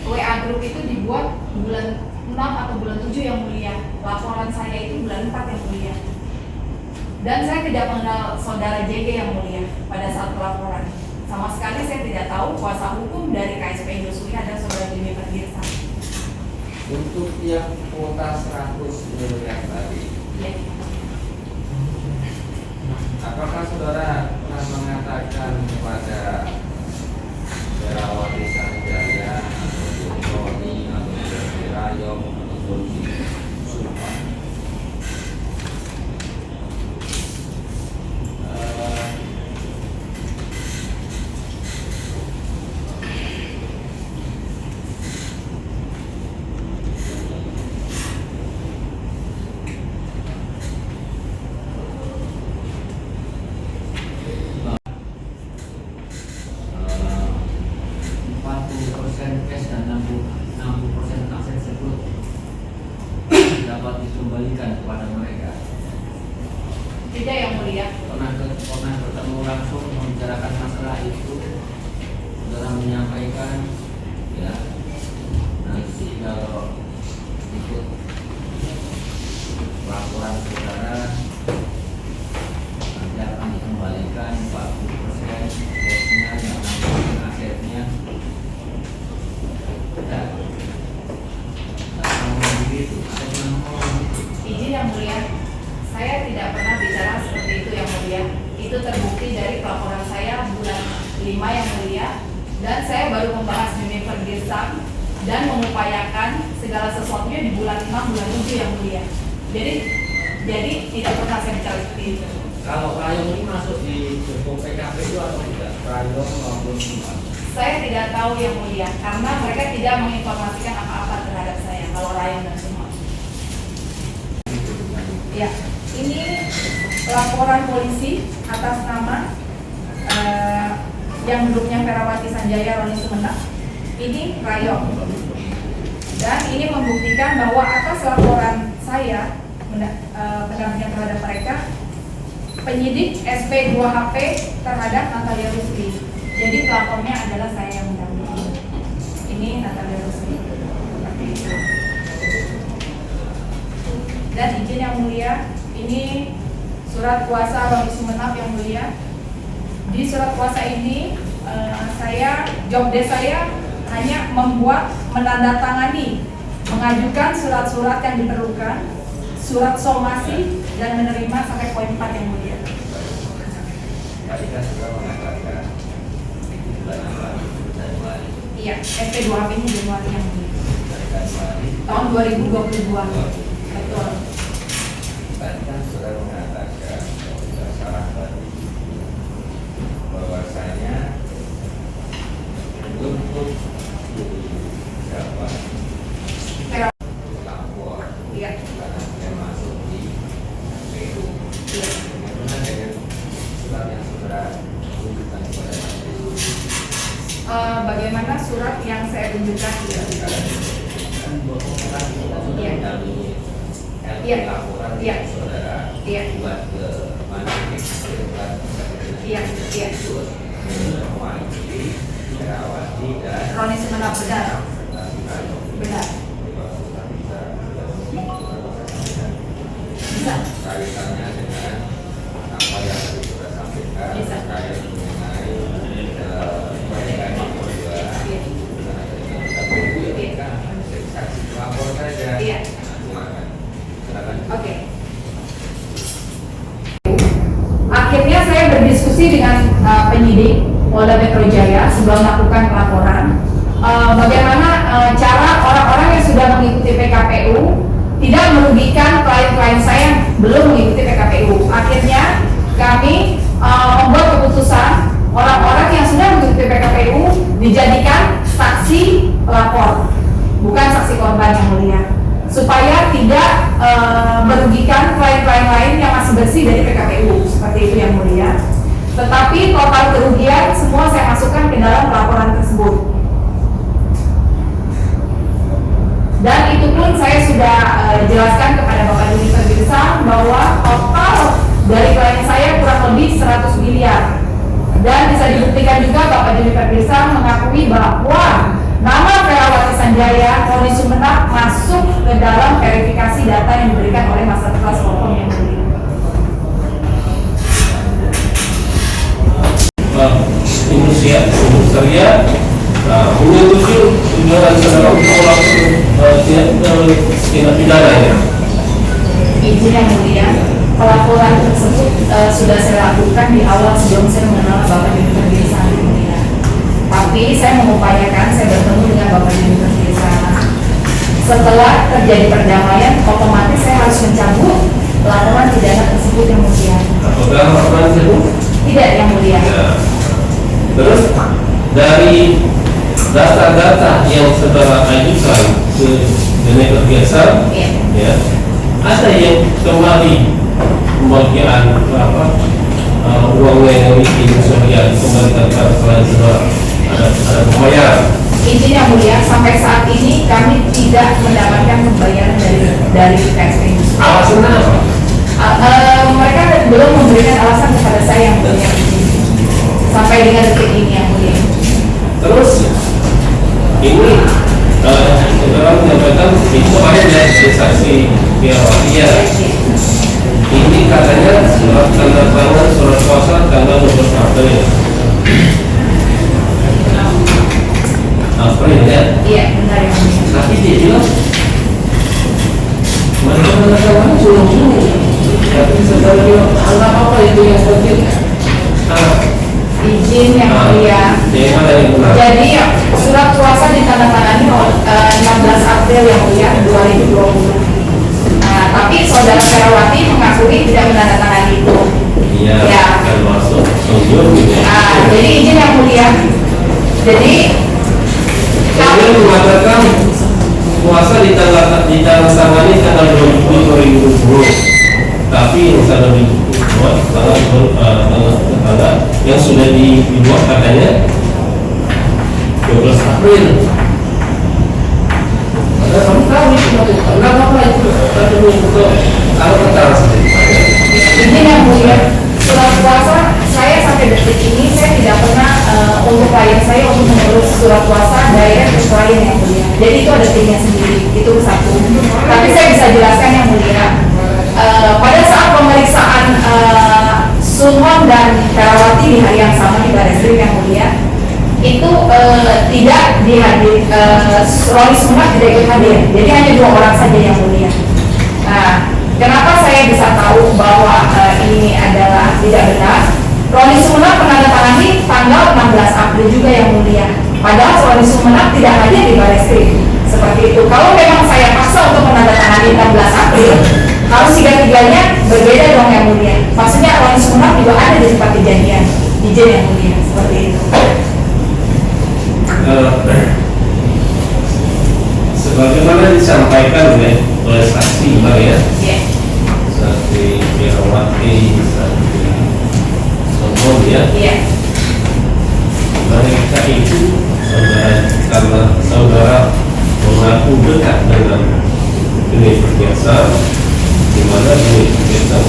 WA grup itu dibuat bulan 6 atau bulan 7 yang mulia. Laporan saya itu bulan 4 yang mulia. Dan saya tidak mengenal saudara JG yang mulia pada saat pelaporan. Sama sekali saya tidak tahu kuasa hukum dari KSP Indosuria dan saudara Jimmy Perdisa. Untuk yang kuota 100 miliar tadi, Ya. apakah saudara pernah mengatakan kepada Ferawati Sanjaya atau Roni atau Ferdi Rayong atau Sumpah cash dan 60% aset tersebut dapat dikembalikan kepada mereka? Tidak yang mulia. Pernah bertemu langsung membicarakan masalah itu, saudara menyampaikan ya nanti kalau ikut laporan saudara nanti akan dikembalikan 40% cashnya dan 60% asetnya. Izin yang mulia, saya tidak yang mulia, dan saya baru membahas Jennifer Girsang dan mengupayakan segala sesuatunya di bulan 6 bulan 7 yang mulia. Jadi tidak pernah saya bicara seperti itu. Kalau Rayong ini masuk di gerbong PKP itu atau tidak? Rayong maupun Iman? Saya tidak tahu yang mulia karena mereka tidak menginformasikan apa-apa terhadap saya kalau Rayong dan semua. Ya, ini laporan polisi atas nama yang grupnya Perawati Sanjaya Roni Sumenep. Ini Rayong. Dan ini membuktikan bahwa atas laporan saya pendampingan terhadap mereka, penyidik SP 2HP terhadap Natalia Rusli. Jadi pelapornya adalah saya yang mendampingi. Ini Natalia Rusli. Seperti itu. Dan izin yang mulia, ini surat kuasa Roni Sumenep yang mulia. Di surat kuasa ini job desk saya hanya membuat, menandatangani, mengajukan surat-surat yang diperlukan, surat somasi, dan menerima sampai poin 4 yang mulia. Tadi kan sudah mengatakan di bulan Januari. Iya, SP 2HP ini Januari yang mulia. Januari Tahun 2022. Betul. tadi kan sudah mengatakan salah tadi bahwasanya untuk siapa lapor Iya. yang masuk di PU. Iya. Bagaimana dengan surat yang sudah ditunjukkan kepada majelis? Bagaimana surat yang saya tunjukkan? Iya. Iya. Laporan Iya. saudara Iya. buat ke majelis Iya. Iya. mewakili Perawati dan Roni Sumenep, benar. Benar. Bisa. kaitannya dengan apa yang tadi sudah sampaikan Bisa. terkait mengenai perbaikan juga Iya. saksi pelapor saja. Iya. Silakan. Silakan. Oke. Akhirnya saya berdiskusi dengan penyidik Polda Metro Jaya sebelum melakukan pelaporan. Bagaimana cara orang-orang yang sudah mengikuti PKPU tidak merugikan klien-klien saya yang belum mengikuti PKPU. Akhirnya kami membuat keputusan orang-orang yang sudah mengikuti PKPU dijadikan saksi pelapor, bukan saksi korban yang mulia, supaya tidak merugikan klien-klien lain yang masih bersih dari PKPU, seperti itu yang mulia. Tetapi total kerugian semua saya masukkan ke dalam laporan tersebut. Dan itu pun saya sudah jelaskan kepada Bapak Jennifer Girsang bahwa total dari klien saya kurang lebih 100 miliar. Dan bisa dibuktikan juga Bapak Jennifer Girsang mengakui bahwa nama Perawati Sanjaya Roni Sumenep masuk ke dalam verifikasi data yang diberikan oleh Masatkas Propam yang mulia. Indonesia, menyetujui tujuan saudara langsung tindak pidana ya. Izin yang mulia, pelaporan tersebut sudah saya lakukan di awal sebelum saya mengenal Bapak Jennifer Girsang yang mulia. Tapi saya mengupayakan saya bertemu dengan Bapak Jennifer Girsang. Setelah terjadi perdamaian, otomatis saya harus mencabut laporan pidana tersebut yang mulia. Apakah laporan itu? Tidak yang mulia. Ya. Terus dari data-data yang saudara ajukan ke Jennifer Girsang, ya, ada yang kembali pembagian uangnya yang bikin sebagian kembalikan kepada klien saudara, ada pembayaran. Izin yang mulia, sampai saat ini kami tidak mendapatkan pembayaran dari PSP. Alasannya apa? Mereka belum memberikan alasan kepada saya yang mulia. Sampai dengan detik ini yang mulia. Terus ini saudara menyampaikan ini kemarin ya saksi Perawati ya. Ini katanya surat tanda tangan surat kuasa tanggal 21 April. April ya. Iya benar yang mulia. Tapi dia bilang mereka tanda tangan suruh. Tapi saudara bilang anggap apa itu yang penting. Izin izin yang mulia. Yang mana yang benar? Jadi surat kuasa ditandatangani 16 April yang mulia 2020. Nah, tapi saudara Ferawati mengakui tidak menandatangani itu. Iya, Ya. termasuk sujud gitu ya. Jadi izin yang mulia. Jadi Saya mengatakan puasa ditandatangani tanggal 20 tapi yang tanggal dibuat tanggal yang sudah dibuat katanya 12 April. Ada kamu tahu itu kenapa itu kalau kata izin yang mulia, surat puasa saya sampai detik ini saya tidak pernah untuk klien saya untuk mengurus surat puasa direct ke klien yang mulia. Jadi itu ada timnya sendiri, itu satu. Tapi saya bisa jelaskan yang mulia. Pada saat pemeriksaan Sunwon dan Ferawati di hari yang sama di Barreskrim yang mulia, itu tidak dihadir, Roni Sumat tidak ikut hadir. Jadi hanya 2 orang saja yang mulia. Nah, kenapa saya bisa tahu bahwa ini adalah tidak benar? Roni Sumenap menandatangani tanggal 16 April juga yang mulia. Padahal Roni Sumenap tidak hadir di Barreskrim. Seperti itu. Kalau memang saya paksa untuk menandatangani 16 April, harus 3-3-nya berbeda dong yang mulia. Maksudnya Roni Sumenap juga ada di tempat kejadian. Izin yang mulia. Seperti itu. sebagaimana disampaikan oleh saksi ya, saksi Ferawati, saksi Sunwon ya, mereka itu karena saudara mengaku dekat dengan Universitas, di mana Universitas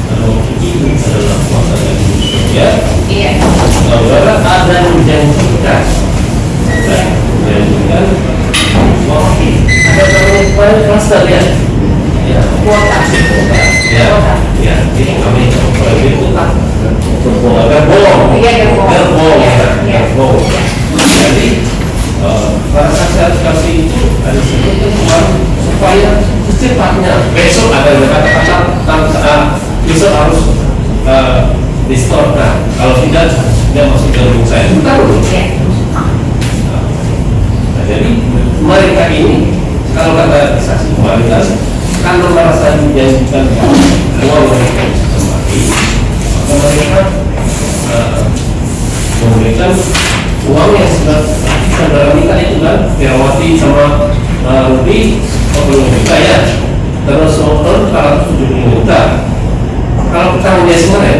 kalau itu adalah kuasa dari Indonesia, saudara ada menjanjikan bahwa ada namanya cluster ya, Kuota. ya, ini kami proyek itu kan gerbong. Jadi pada saat kasih itu ada sebutnya supaya secepatnya besok ada kata-kata besok harus distorkan, kalau tidak dia masuk ke rumah saya. Bentar dulu. Jadi mereka ini kalau kata saksi kemarin kan karena merasa dijanjikan uang mereka kembali, maka mereka memberikan uang yang sudah saudara minta itu kan, Ferawati sama Rudi 40 juta ya, terus Sunwon 470 juta. Kalau kita melihat kemarin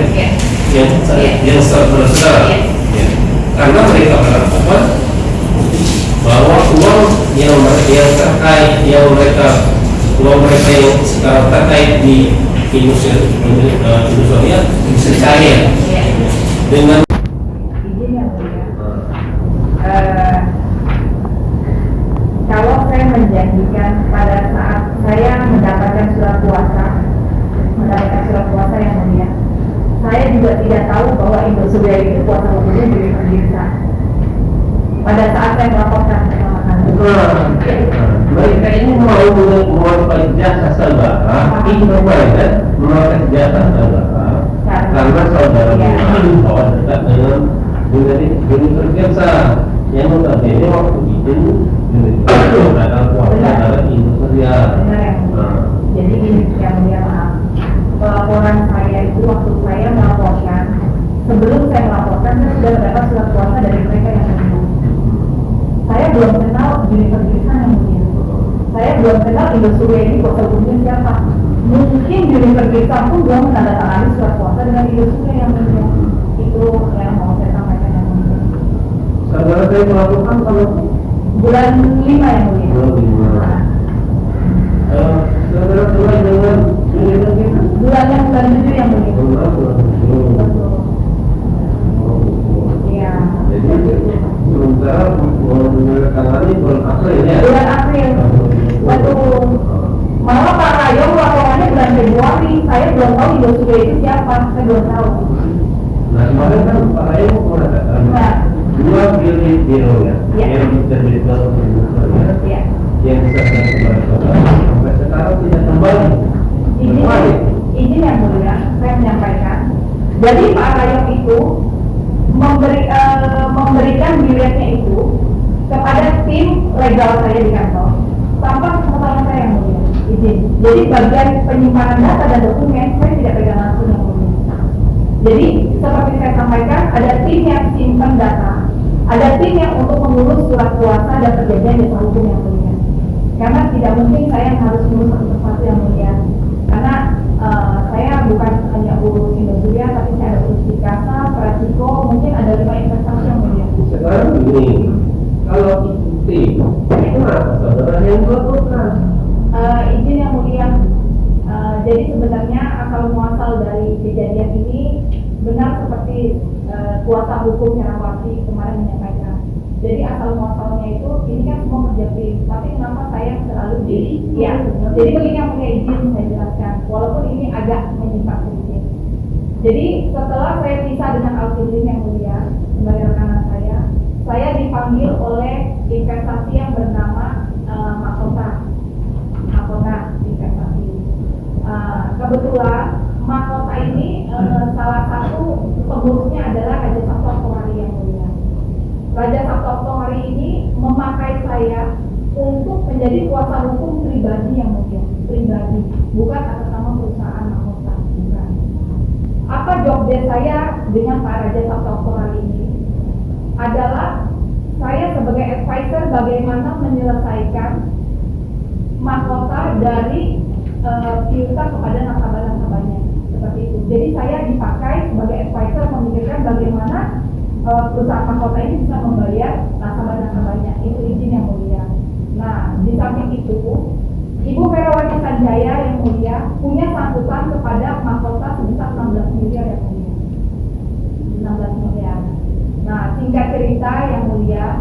yang saudara-saudara, karena mereka beranggapan bahwa uang yang terkait uang mereka yang sekarang terkait di Indonesia bisa cair dengan Izin yang mulia. Kalau saya menjanjikan pada saat saya mendapatkan surat puasa yang mulia, saya juga tidak tahu bahwa Indosuria itu kuasa hukumnya dari pemirsa. Pada saat saya melaporkan pertama kali. Mereka ini mau memakai jasa saudara, itu kan memakai jasa saudara karena saudara bilang bahwa dekat dengan Universitas yang notabene waktu itu adalah kuasa dari Indonesia. Jadi ini yang mulia, maaf. Pelaporan saya itu waktu saya melaporkan, sebelum saya melaporkan saya sudah mendapat surat kuasa dari mereka yang menunggu. Saya belum kenal Universitas yang mulia. Saya belum kenal Indosuria ini kuasa hukumnya siapa. Mungkin Universitas pun belum menandatangani surat kuasa dengan Indosuria yang mulia. Itu yang mau saya sampaikan yang mulia. Saudara saya melakukan kalau Bulan 5 yang mulia. saudara mulai dengan Bulan 7 yang mulia. Betul. Iya. Jadi sementara menandatangani bulan April ya. Bulan April. Betul. Malah Pak Rayo laporannya bulan Februari. Saya belum tahu Indosuria itu siapa. Saya belum tahu. Nah kemarin kan Pak Rayo mengatakan dua biro ya, yang diterbitkan ya, yang diserahkan kepada saudara sampai sekarang tidak kembali. Izin yang mulia, saya menyampaikan. Jadi Pak Rayo itu saya di kantor tanpa sepengetahuan saya yang mulia, izin. Jadi bagian penyimpanan data dan dokumen saya tidak pegang langsung yang mulia. Jadi seperti saya sampaikan, ada tim yang simpan data, ada tim yang untuk mengurus surat kuasa dan perjanjian jasa hukum yang mulia. Karena tidak mungkin saya yang harus mengurus satu persatu yang mulia. Karena saya bukan hanya urus Indosuria, tapi saya ada urus Dikasa, Prasiko, mungkin ada 5 investasi yang mulia. Sekarang begini, kalau ikuti, kenapa saudara yang melakukan? Izin yang mulia. Jadi sebenarnya asal muasal dari kejadian ini benar seperti kuasa hukum Herawati kemarin menyampaikan. Jadi asal muasalnya itu ini kan semua kerja tim, tapi kenapa saya selalu jadi begini yang punya izin saya jelaskan, walaupun ini agak menyimpang sedikit. Jadi setelah saya pisah dengan Alfilin yang mulia sebagai rekanan saya dipanggil oleh investasi yang bernama Mahkota investasi. Kebetulan Mahkota ini salah satu pengurusnya adalah Raja Sabto Oktohari yang mulia. Raja Sabto Oktohari ini memakai saya untuk menjadi kuasa hukum pribadi yang mulia, pribadi, bukan atas nama perusahaan Mahkota, bukan. Apa job desk saya dengan Pak Raja Sabto Oktohari ini? Adalah saya sebagai advisor bagaimana menyelesaikan mahkota dari piutang kepada nasabah-nasabahnya, seperti itu. Jadi saya dipakai sebagai advisor memikirkan bagaimana perusahaan mahkota ini bisa membayar nasabah-nasabahnya. Itu izin yang mulia. Nah, di samping itu, Ibu Ferawati Sanjaya yang mulia punya sangkutan kepada mahkota sebesar 16 miliar yang mulia. 16 miliar. Nah, singkat cerita yang mulia,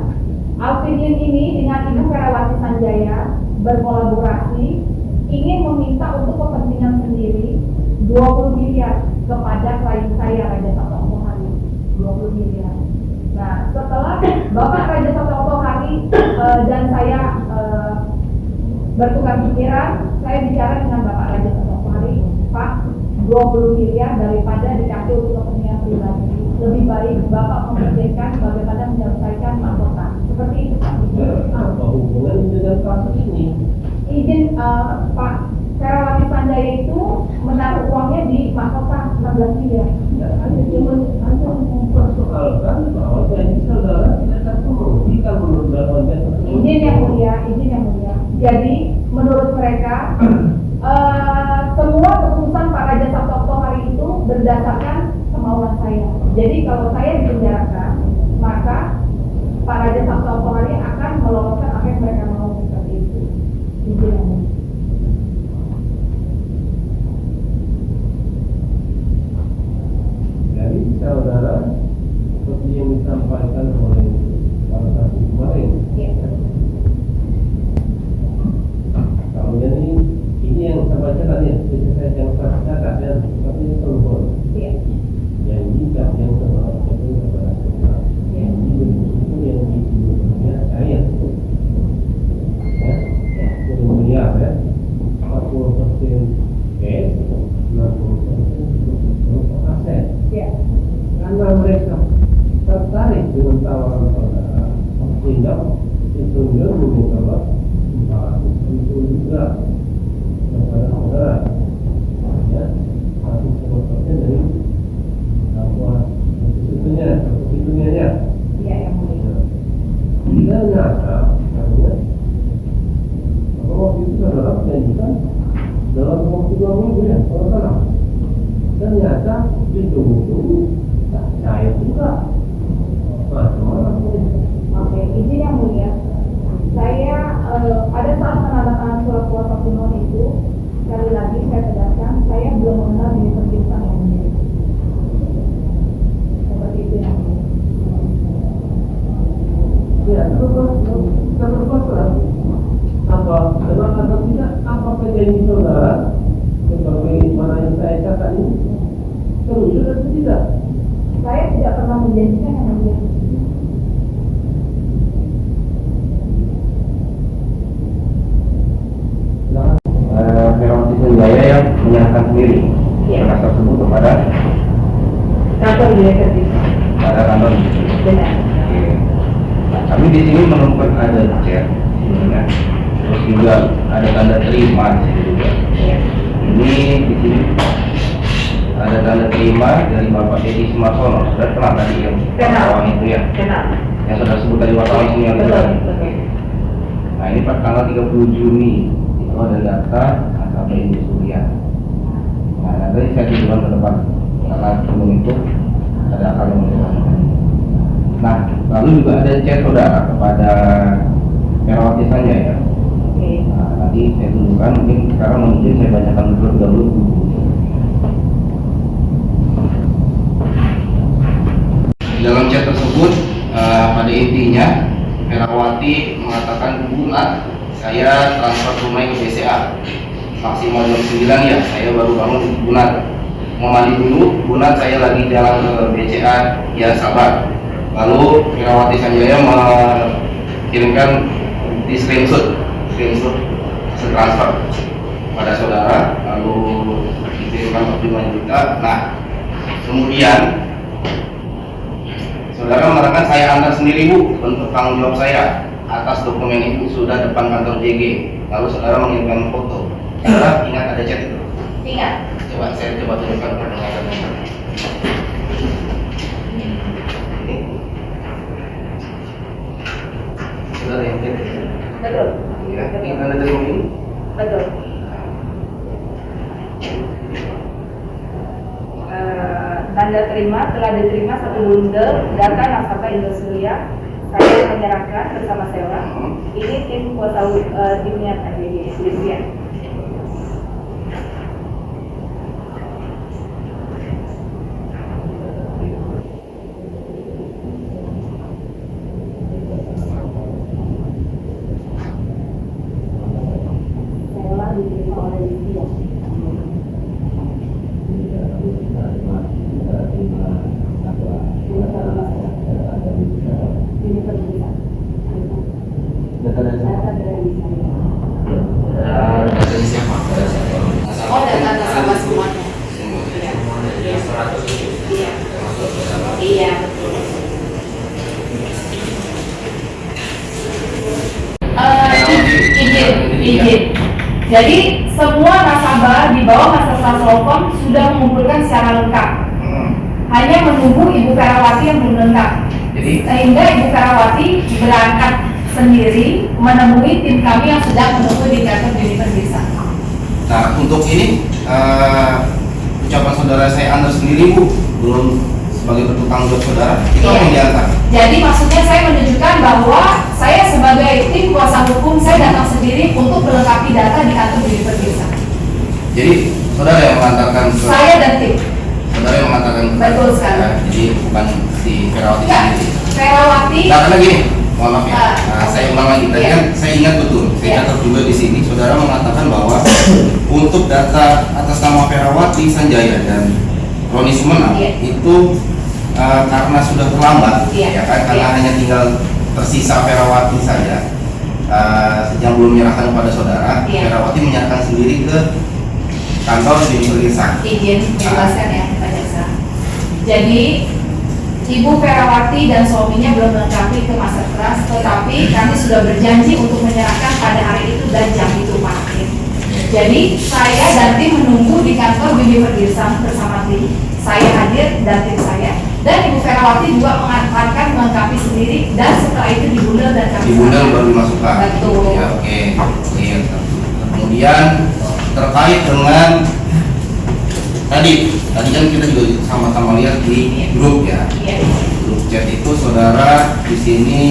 Alfilin ini dengan Ibu Ferawati Sanjaya berkolaborasi ingin meminta untuk kepentingan sendiri 20 miliar kepada klien saya Raja Sabto Oktohari, 20 miliar. Nah, setelah Bapak Raja Sabto Oktohari dan saya bertukar pikiran, saya bicara dengan Bapak Raja Sabto Oktohari, Pak, 20 miliar daripada dikasih untuk kepentingan pribadi, lebih baik Bapak memikirkan bagaimana menyelesaikan mahkota. Seperti itu, Pak. Apa hubungan dengan kasus ini? Izin Pak Ferawati Sanjaya itu menaruh uangnya di mahkota 16 miliar. Hanya mempersoalkan bahwa janji saudara tidak akan merugikan menurut dakwaan. Izin yang mulia. Jadi menurut mereka semua keputusan Pak Raja Sabto Oktohari itu berdasarkan kemauan saya. Jadi kalau saya dipenjarakan, maka Pak Raja Sabto Oktohari akan meloloskan apa yang mereka mau, seperti itu. Izin yang mulia. Jadi saudara seperti yang disampaikan oleh para saksi kemarin. Iya. Kalau ini yang saya baca tadi, saya yang saya catat ya, seperti telepon. Iya. Yang jika yang terlalu itu kepada kita, yang itu yang dibutuhkannya saya. Ya, kemudian ya, 40% cash, 60% aset. Iya. Karena mereka tertarik dengan tawaran saudara, sehingga itu dia meminta itu juga kepada saudara, ya 1% dari apa hitungnya. Iya yang mulia. Ternyata, waktu itu saudara menjanjikan dalam waktu 2 minggu ya, kalau salah. Ternyata itu saya juga. Oke, izin yang mulia. Saya ada saat menandatangani surat kuasa pemohon itu, sekali lagi saya tegaskan, saya belum mengenal diri perpisahan yang mulia. Seperti itu yang mulia. Ya, terlepas apa benar atau tidak, apa janji saudara seperti mana yang saya catat ini terwujud atau tidak? Saya tidak pernah menjanjikan yang mulia. Ferawati Sanjaya yang menyerahkan sendiri berkas tersebut kepada Kantor direktur kantor. benar. Kami di sini menemukan ada chat ya. Terus juga ada tanda terima di situ juga. Ini di sini ada tanda terima dari Bapak Edi Sumarsono. Sudah kenal tadi yang wartawan itu ya? Kenal. Yang sudah sebut tadi wartawan ini yang Betul. Nah ini pada tanggal 30 Juni itu ada data nasabah Indosuria. Nah nanti saya tunjukkan ke depan karena sebelum itu ada akal yang menentukan. Nah lalu juga ada chat saudara kepada Herawati Sanjaya. Nah nanti saya tunjukkan, mungkin sekarang mungkin saya bacakan dulu. Dalam chat tersebut pada intinya Herawati mengatakan, "Bulan, saya transfer tunai ke BCA maksimal jam 9 ya, saya baru bangun. Bulan, mau mandi dulu. Bulan, saya lagi jalan ke BCA, ya sabar." Lalu Herawati Sanjaya mengirimkan di screenshot transfer pada saudara, lalu dikirimkan 5 juta. Nah kemudian saudara mengatakan, "Saya antar sendiri Bu, untuk tanggung jawab saya atas dokumen itu sudah depan kantor JG." Lalu saudara mengirimkan foto. Saudara ingat ada chat itu? Ingat. Coba saya tunjukkan pernyataannya. Ini saudara yang chat. Betul. Ya, ini tanda terima ini. Betul. Tanda terima telah diterima satu bundel data nasabah Indosuria. Saya menyerahkan bersama sewa. Ini tim kuasa timnya tadi Divya. Sewa diterima oleh Divya. Dari siapa? Oh, data nasabah semuanya. Iya. Iya, betul. Izin. Jadi semua nasabah di bawah Master Solcom sudah mengumpulkan secara lengkap. Hanya menunggu Ibu Ferawati yang belum lengkap. Sehingga Ibu Ferawati berangkat sendiri menemui tim kami yang sedang menunggu di kantor Juniper Desa. Nah untuk ini ucapan saudara, "Saya antar sendiri Bu," belum sebagai bentuk tanggung jawab saudara, itu apa yang diantar? Jadi maksudnya saya menunjukkan bahwa saya sebagai tim kuasa hukum saya datang sendiri untuk melengkapi data di kantor Juniper Desa. Jadi saudara yang mengantarkan Saya dan tim. saudara yang mengantarkan Betul sekali. Nah, jadi bukan si Ferawati Ya, sendiri. Ferawati. Nah karena gini, mohon maaf ya, Ah. saya ulang lagi tadi Iya. kan saya ingat betul, saya Iya. catat juga di sini. Saudara mengatakan bahwa untuk data atas nama Ferawati Sanjaya dan Roni Sumenang Iya. itu karena sudah terlambat, Iya. ya kan, karena Iya. hanya tinggal tersisa Ferawati saja yang belum menyerahkan kepada saudara. Iya. Ferawati menyerahkan sendiri ke kantor Juniper Desa. Izin menjelaskan ya Pak Jaksa. Jadi Ibu Ferawati dan suaminya belum melengkapi ke Master Trust, tetapi kami sudah berjanji untuk menyerahkan pada hari itu dan jam itu Pak Hakim. Jadi saya dan tim menunggu di kantor Juniper Desa bersama tim. Saya hadir dan tim saya, dan Ibu Ferawati juga mengantarkan melengkapi sendiri, dan setelah itu dibundel dan kami Di bundel serahkan. baru dimasukkan. Betul. Ya, oke. Iya. Kemudian terkait dengan tadi kan kita juga sama-sama lihat di grup ya. Iya. Grup chat itu saudara di sini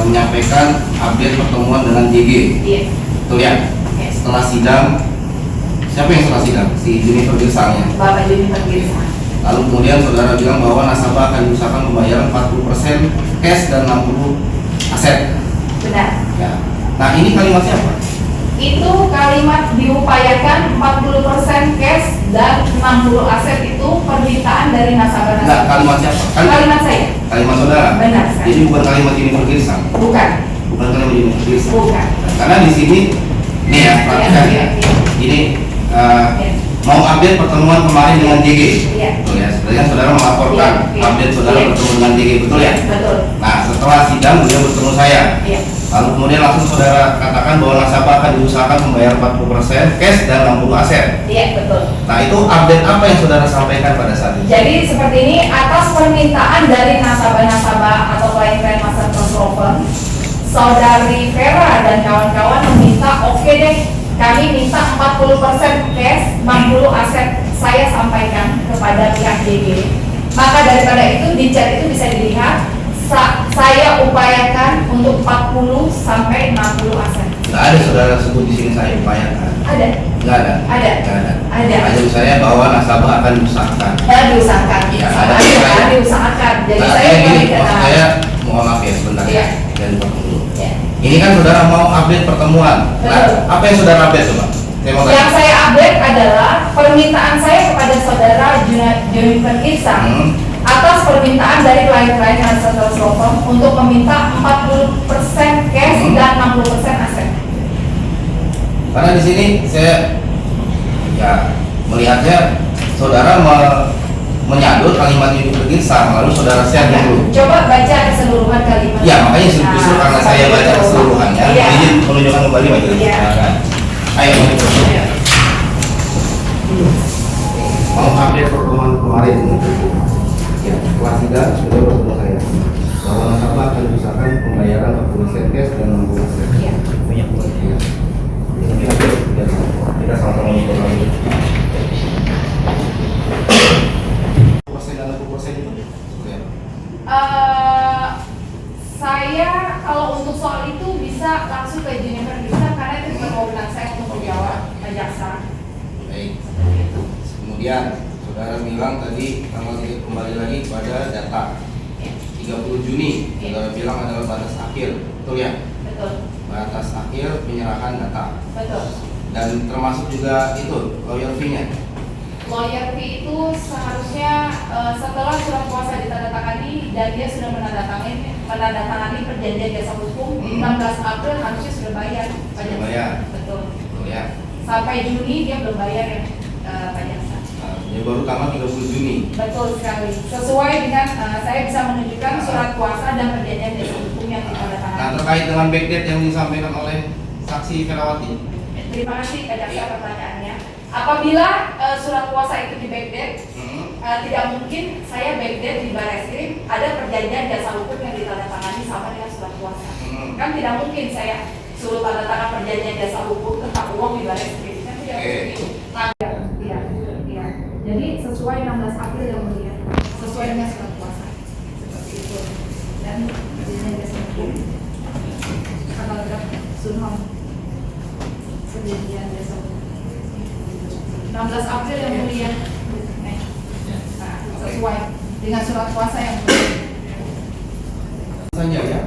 menyampaikan update pertemuan dengan JG. Iya. Betul ya? Yes. Setelah sidang, siapa yang setelah sidang? Si Juniper Desa-nya. Bapak Juniper Desa. Lalu kemudian saudara bilang bahwa nasabah akan diusahakan pembayaran 40% cash dan 60 aset. Benar. Ya. Nah ini kalimat siapa? Itu kalimat diupayakan 40% cash dan 60 aset itu permintaan dari Enggak, nasabah-nasabah. kalimat siapa? Kalimat saya. Kalimat saudara. Benar sekali. Jadi bukan kalimat Juniper Desa. Bukan. Bukan kalimat Juniper Desa. Bukan. Karena di sini nih ya, perhatikan Iya, ya. iya. Ini Iya. mau update pertemuan kemarin dengan JG. Iya. Betul ya. Sebenarnya saudara melaporkan Iya, iya. update saudara Iya. bertemu dengan JG, betul ya? Betul. Nah, setelah sidang beliau bertemu saya. Iya. Lalu kemudian langsung saudara katakan bahwa nasabah akan diusahakan membayar 40% cash dan 60 aset. Iya, betul. Nah, itu update apa yang saudara sampaikan pada saat itu? Jadi seperti ini, atas permintaan dari nasabah-nasabah atau klien-klien Master Trust Law Firm, Saudari Vera dan kawan-kawan meminta, oke deh, kami minta 40% cash, 60 aset. Saya sampaikan kepada pihak DG. Maka daripada itu, di chat itu bisa dilihat, saya upayakan untuk 40 sampai 60 aset. Nggak ada saudara sebut di sini saya upayakan. Ada? Nggak ada. Ada. Nggak ada. Ada. Maksud saya bahwa nasabah akan diusahakan. Diusahakan. Iya, ada. Diusahakan. Jadi Nah, saya gini, kembali maksud saya mohon maaf ya sebentar Iya. dan dulu. Ya. Ini kan saudara mau update pertemuan. Nah, Betul. apa yang saudara update coba? Saya mau Yang tanya. saya update adalah permintaan saya kepada saudara Juniper Ihsan atas permintaan dari klien-klien Master Trust Law Firm untuk meminta 40% cash dan 60% aset. Karena di sini saya ya melihatnya saudara menyadut kalimat ini berkisar, lalu saudara share dulu. Coba baca keseluruhan kalimat. Ya, makanya justru karena saya baca itu. keseluruhannya, Iya. izin menunjukkan kembali majelis. Iya. Silakan. Ayo, Iya. mau update pertemuan kemarin. Ya, kelas 3 sudah bertemu saya bahwa nasabah akan diusahakan pembayaran 40% cash dan 60%. Iya. Banyak banget ya. Ini update, ya. Kita sama-sama mengukur lagi. Persen dan 60% itu seperti apa? Saya kalau untuk soal itu bisa langsung ke Juniper Ihsan karena itu bukan wewenang saya untuk menjawab Pak Jaksa. Baik. Kemudian saudara bilang tadi kembali lagi pada data 30 Juni. Saudara bilang adalah batas akhir, betul ya? Betul. Batas akhir penyerahan data. Betul. Dan termasuk juga itu lawyer fee-nya. Lawyer fee itu seharusnya setelah surat kuasa ditandatangani dan dia sudah menandatangani perjanjian jasa hukum 16 April harusnya sudah bayar Pak Sudah Jaksa. bayar. Betul. Betul ya. Sampai Juni dia belum bayar ya Pak Jaksa. Nah, yang baru tanggal 30 Juni. Betul sekali. Sesuai dengan saya bisa menunjukkan surat kuasa dan perjanjian jasa hukum yang Nah, ditandatangani. terkait dengan backdate yang disampaikan oleh saksi Ferawati. Terima kasih Pak Jaksa pertanyaannya. Apabila surat kuasa itu di backdate, tidak mungkin saya backdate di Barreskrim ada perjanjian jasa hukum yang ditandatangani sama dengan surat kuasa. Kan tidak mungkin saya suruh tanda tangan perjanjian jasa hukum tentang uang di Barreskrim. Kan tidak mungkin. Iya, iya. Jadi sesuai 16 April yang mulia, sesuai dengan surat kuasa. Seperti itu. Dan perjanjian jasa hukum tanggal berapa? Sunhong. Perjanjian jasa hukum 16 April yang mulia. Nah, sesuai dengan surat kuasa yang mulia. Saja ya.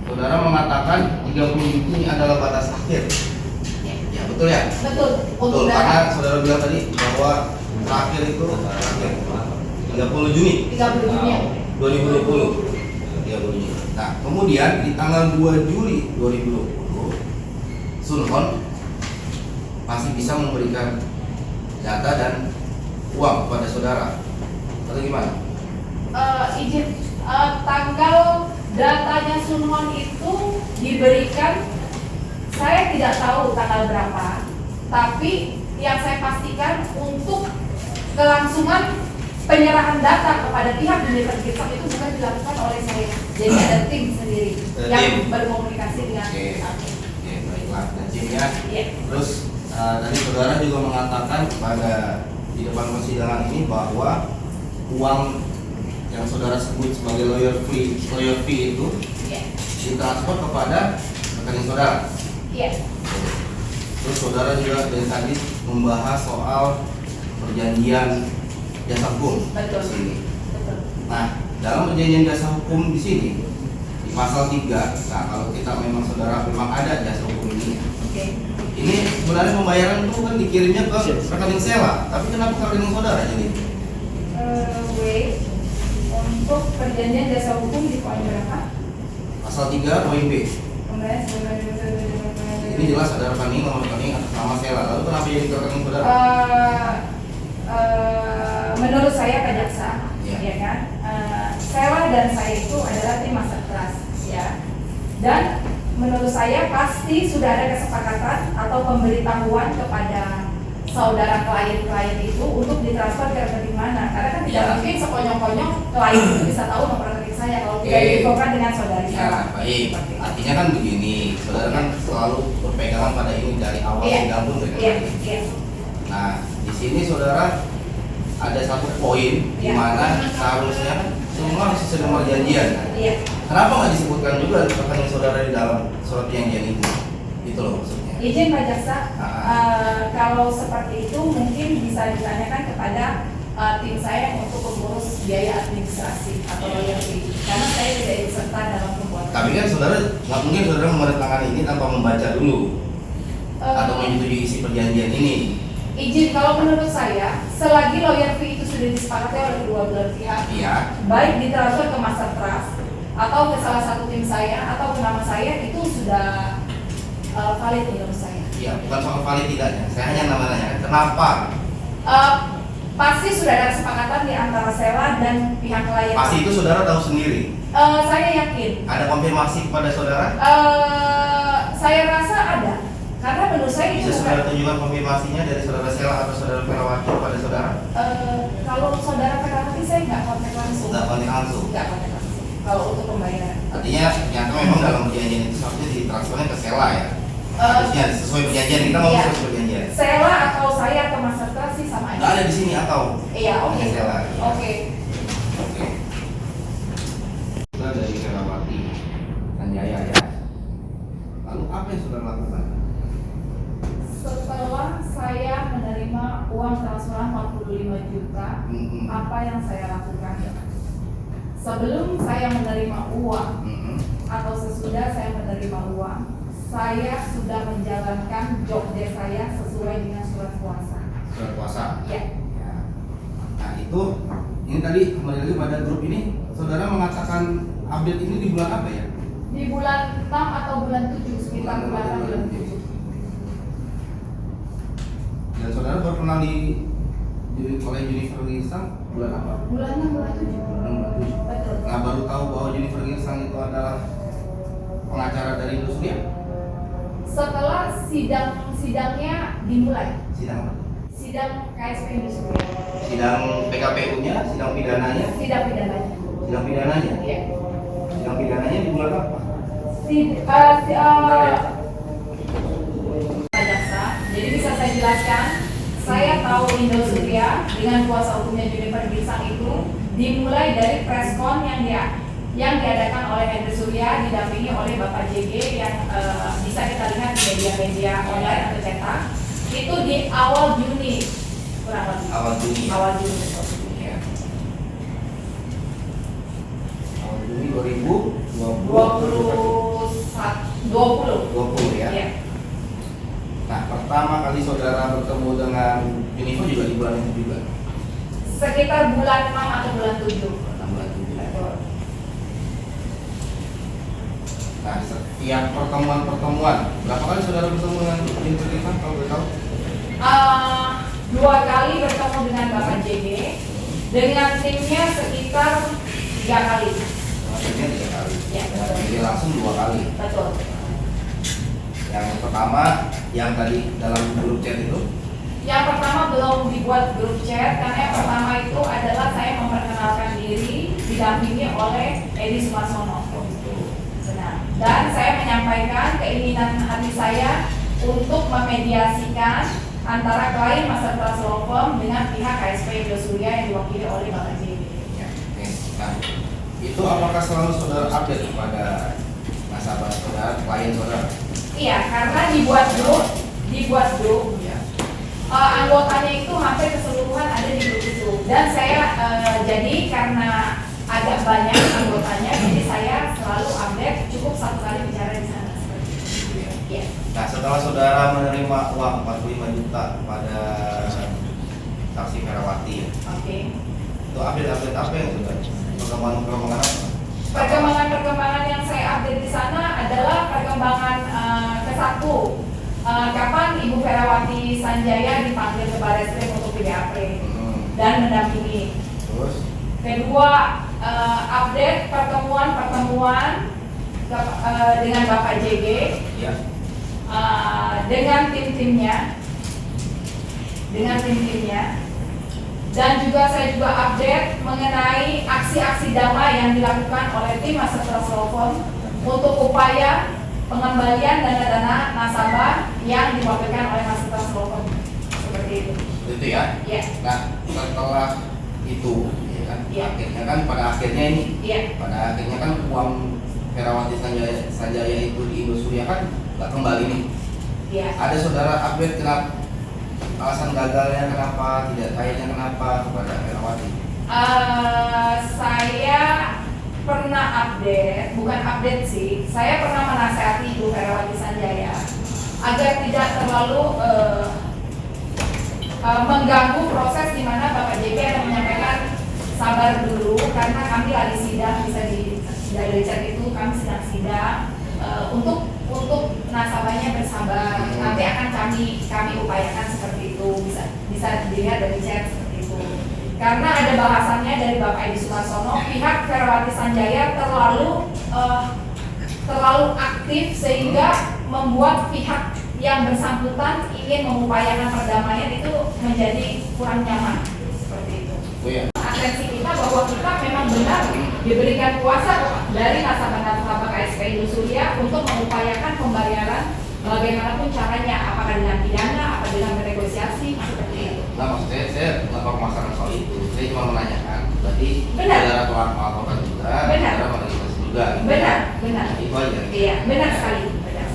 Saudara mengatakan 30 Juni adalah batas akhir. Ya, betul ya? Betul. Betul, karena saudara bilang tadi bahwa terakhir itu terakhir 30 Juni 30 Juni. 2020. 30 Juni. Nah, kemudian di tanggal 2 Juli 2020 Sunhon masih bisa memberikan data dan uang kepada saudara. Atau gimana? Izin tanggal datanya Sunhon itu diberikan, saya tidak tahu tanggal berapa, tapi yang saya pastikan untuk kelangsungan penyerahan data kepada pihak Juniper Ihsan itu bukan dilakukan oleh saya. Jadi ada tim sendiri yang berkomunikasi dengan kami. Oke, baiklah. Dan timnya. Iya. Terus tadi saudara juga mengatakan pada di depan persidangan ini bahwa uang yang saudara sebut sebagai lawyer fee itu Iya. ditransfer kepada rekening saudara. Iya. Terus saudara juga dari tadi membahas soal perjanjian jasa hukum Betul. di sini. Betul. Nah, dalam perjanjian jasa hukum di sini di pasal 3, nah kalau kita memang saudara memang ada jasa hukum ini. Oke. Ini sebenarnya pembayaran itu kan dikirimnya ke rekening sewa, tapi kenapa ke rekening saudara jadi? Wait, untuk perjanjian jasa hukum di poin berapa? Pasal 3 poin B. Kemudian Ini jelas ada rekening, nomor rekening atas nama sewa. Lalu kenapa jadi ke rekening saudara? Menurut saya Pak Jaksa, Ya. ya kan, Sela dan saya itu adalah tim Master Trust, ya. Dan menurut saya pasti sudah ada kesepakatan atau pemberitahuan kepada saudara klien itu untuk ditransfer ke rekening mana, karena kan tidak Ya. mungkin sekonyong-konyong klien itu bisa tahu nomor rekening saya kalau tidak Oke. diinfokan dengan saudari Ya, saya. baik. Artinya kan begini, saudara kan selalu berpegangan pada ini dari awal Iya. bergabung dengan Iya, ini. iya. Nah, di sini saudara ada satu poin di Iya. mana seharusnya kan semua harus sesuai perjanjian. Kan? Iya. Kenapa nggak disebutkan juga rekening saudara di dalam surat perjanjian itu? Itu loh maksudnya. Izin Pak Jaksa, kalau Ah. seperti itu mungkin bisa ditanyakan kepada tim saya untuk mengurus biaya administrasi atau lawyer fee, karena saya tidak ikut serta dalam pembuatan. Tapi kan saudara nggak mungkin saudara menandatangani ini tanpa membaca dulu atau menyetujui isi perjanjian ini. Izin, kalau menurut saya, selagi lawyer fee itu sudah disepakati oleh kedua belah pihak, Iya. baik ditransfer ke Master Trust atau ke salah satu tim saya atau ke nama saya, itu sudah valid menurut saya. Iya, bukan soal valid tidaknya. Saya hanya nanya kenapa? Pasti sudah ada kesepakatan di antara Sela dan pihak klien. Pasti itu saudara tahu sendiri. Saya yakin. Ada konfirmasi kepada saudara? Saya rasa ada, karena menurut saya itu Bisa saudara bukan. tunjukkan konfirmasinya dari saudara Sela atau saudara Ferawati kepada saudara? Kalau saudara Ferawati saya nggak kontak langsung. Nggak kontak langsung. Nggak kontak langsung. Kalau untuk pembayaran. Artinya nyata memang dalam perjanjian itu seharusnya ditransfernya ke Sela ya. Harusnya sesuai perjanjian, kita mau Iya. sesuai perjanjian. Sela atau saya atau Master Trust sih sama Nggak aja. ada di sini atau? Iya, oke. Hanya Sela. Oke. Oke. Kita dari Ferawati Sanjaya ya. Lalu apa yang saudara lakukan? Setelah saya menerima uang transferan 45 juta, apa yang saya lakukan? Sebelum saya menerima uang atau sesudah saya menerima uang, saya sudah menjalankan job desk saya sesuai dengan surat kuasa. Surat kuasa. Ya. Ya. Nah itu, ini tadi kembali lagi pada grup ini, saudara mengatakan update ini di bulan apa ya? Di bulan 6 atau bulan 7, sekitar bulan 6 bulan 7. Dan saudara baru kenal di oleh Jennifer Ginsang bulan apa? Bulan 6 bulan 7. Bulan 7. Betul. Nah baru tahu bahwa Jennifer Ginsang itu adalah pengacara dari industri ya? Setelah sidangnya dimulai, Sidang apa? sidang KSP Industri, Sidang PKPU-nya, sidang pidananya, sidang pidananya. sidang pidananya. Iya. Sidang pidananya di bulan apa? Pak Jaksa, jadi bisa saya jelaskan, saya tahu Indosuria dengan kuasa hukumnya Jennifer Ginsang itu dimulai dari preskon yang diadakan oleh Hendri Surya didampingi oleh Bapak JG yang bisa kita lihat di media-media online atau cetak, itu di awal Juni kurang lebih. Awal Juni. Ya? Awal Juni. Ya. Awal Juni 2020. 20 ya. ya. Nah, pertama kali saudara bertemu dengan Jennifer juga di bulan itu juga. Sekitar bulan 6 atau bulan 7. 6 bulan itu. Nah, setiap pertemuan, berapa kali saudara bertemu dengan Jennifer Ginsang kalau boleh tahu? 2 kali bertemu dengan Bapak JG, dengan timnya sekitar 3 kali. Maksudnya 3 kali. Ya, Dengan betul. diri langsung 2 kali. Betul. Yang pertama, yang tadi dalam grup chat itu, Yang pertama belum dibuat grup chat, karena yang pertama itu adalah saya memperkenalkan diri didampingi oleh Edi Sumarsono. Benar. Dan saya menyampaikan keinginan hati saya untuk memediasikan antara klien Master Trust Law Firm dengan pihak KSP Indosuria yang diwakili oleh Bapak JG. ya, oke. Nah, itu apakah selalu saudara update kepada nasabah saudara, klien saudara? Iya, karena dibuat grup, Ya. anggotanya itu hampir keseluruhan ada di grup itu. Dan saya jadi karena agak banyak anggotanya, jadi saya selalu update, cukup 1 kali bicara di sana. Iya. Nah, setelah saudara menerima uang 45 juta pada saksi Ferawati, Oke. itu update apa yang saudara? Perkembangan apa? Perkembangan yang saya update di sana adalah perkembangan ke-1. Kapan Ibu Ferawati Sanjaya dipanggil ke Barreskrim untuk PDAP dan mendampingi. Terus, Kedua, update pertemuan dengan Bapak JG, Ya. dengan tim-timnya, dan juga saya juga update mengenai aksi-aksi damai yang dilakukan oleh tim Masetra Telepon untuk upaya pengembalian dana-dana nasabah yang diwakilkan oleh Masetra Telepon. Seperti itu. Itu ya. Ya. Nah, setelah itu, ya kan, Iya. akhirnya kan pada akhirnya ini, Iya. pada akhirnya kan uang Ferawati Sanjaya itu di Indosuria kan nggak kembali nih. Iya. Ada saudara update kenapa alasan gagalnya, kenapa tidak kayaknya, kenapa kepada Ferawati? Saya pernah update, bukan update sih, saya pernah menasihati Ibu Ferawati Sanjaya agar tidak terlalu mengganggu proses di mana Bapak JP akan menyampaikan sabar dulu karena kami lagi sidang, bisa dari chat itu kami sedang sidang untuk nasabahnya bersabar, nanti akan kami upayakan seperti itu, bisa dilihat dari chat seperti itu. Karena ada bahasannya dari Bapak Edi Sumarsono, pihak Ferawati Sanjaya terlalu aktif sehingga membuat pihak yang bersangkutan ingin mengupayakan perdamaian itu menjadi kurang nyaman seperti itu. Oh ya. Atensi kita bahwa kita memang benar diberikan kuasa dari nasabah-nasabah KSP Indosuria untuk mengupayakan pembayaran bagaimanapun caranya, apakah dengan pidana, apa dengan bernegosiasi seperti itu. Nah, maksudnya saya nggak permasalahan soal itu. Saya cuma menanyakan, berarti Benar. saudara telah melaporkan juga, Benar. saudara menegosiasi juga. Gitu. Benar, benar. Nah, itu aja. Iya, benar sekali. Benar.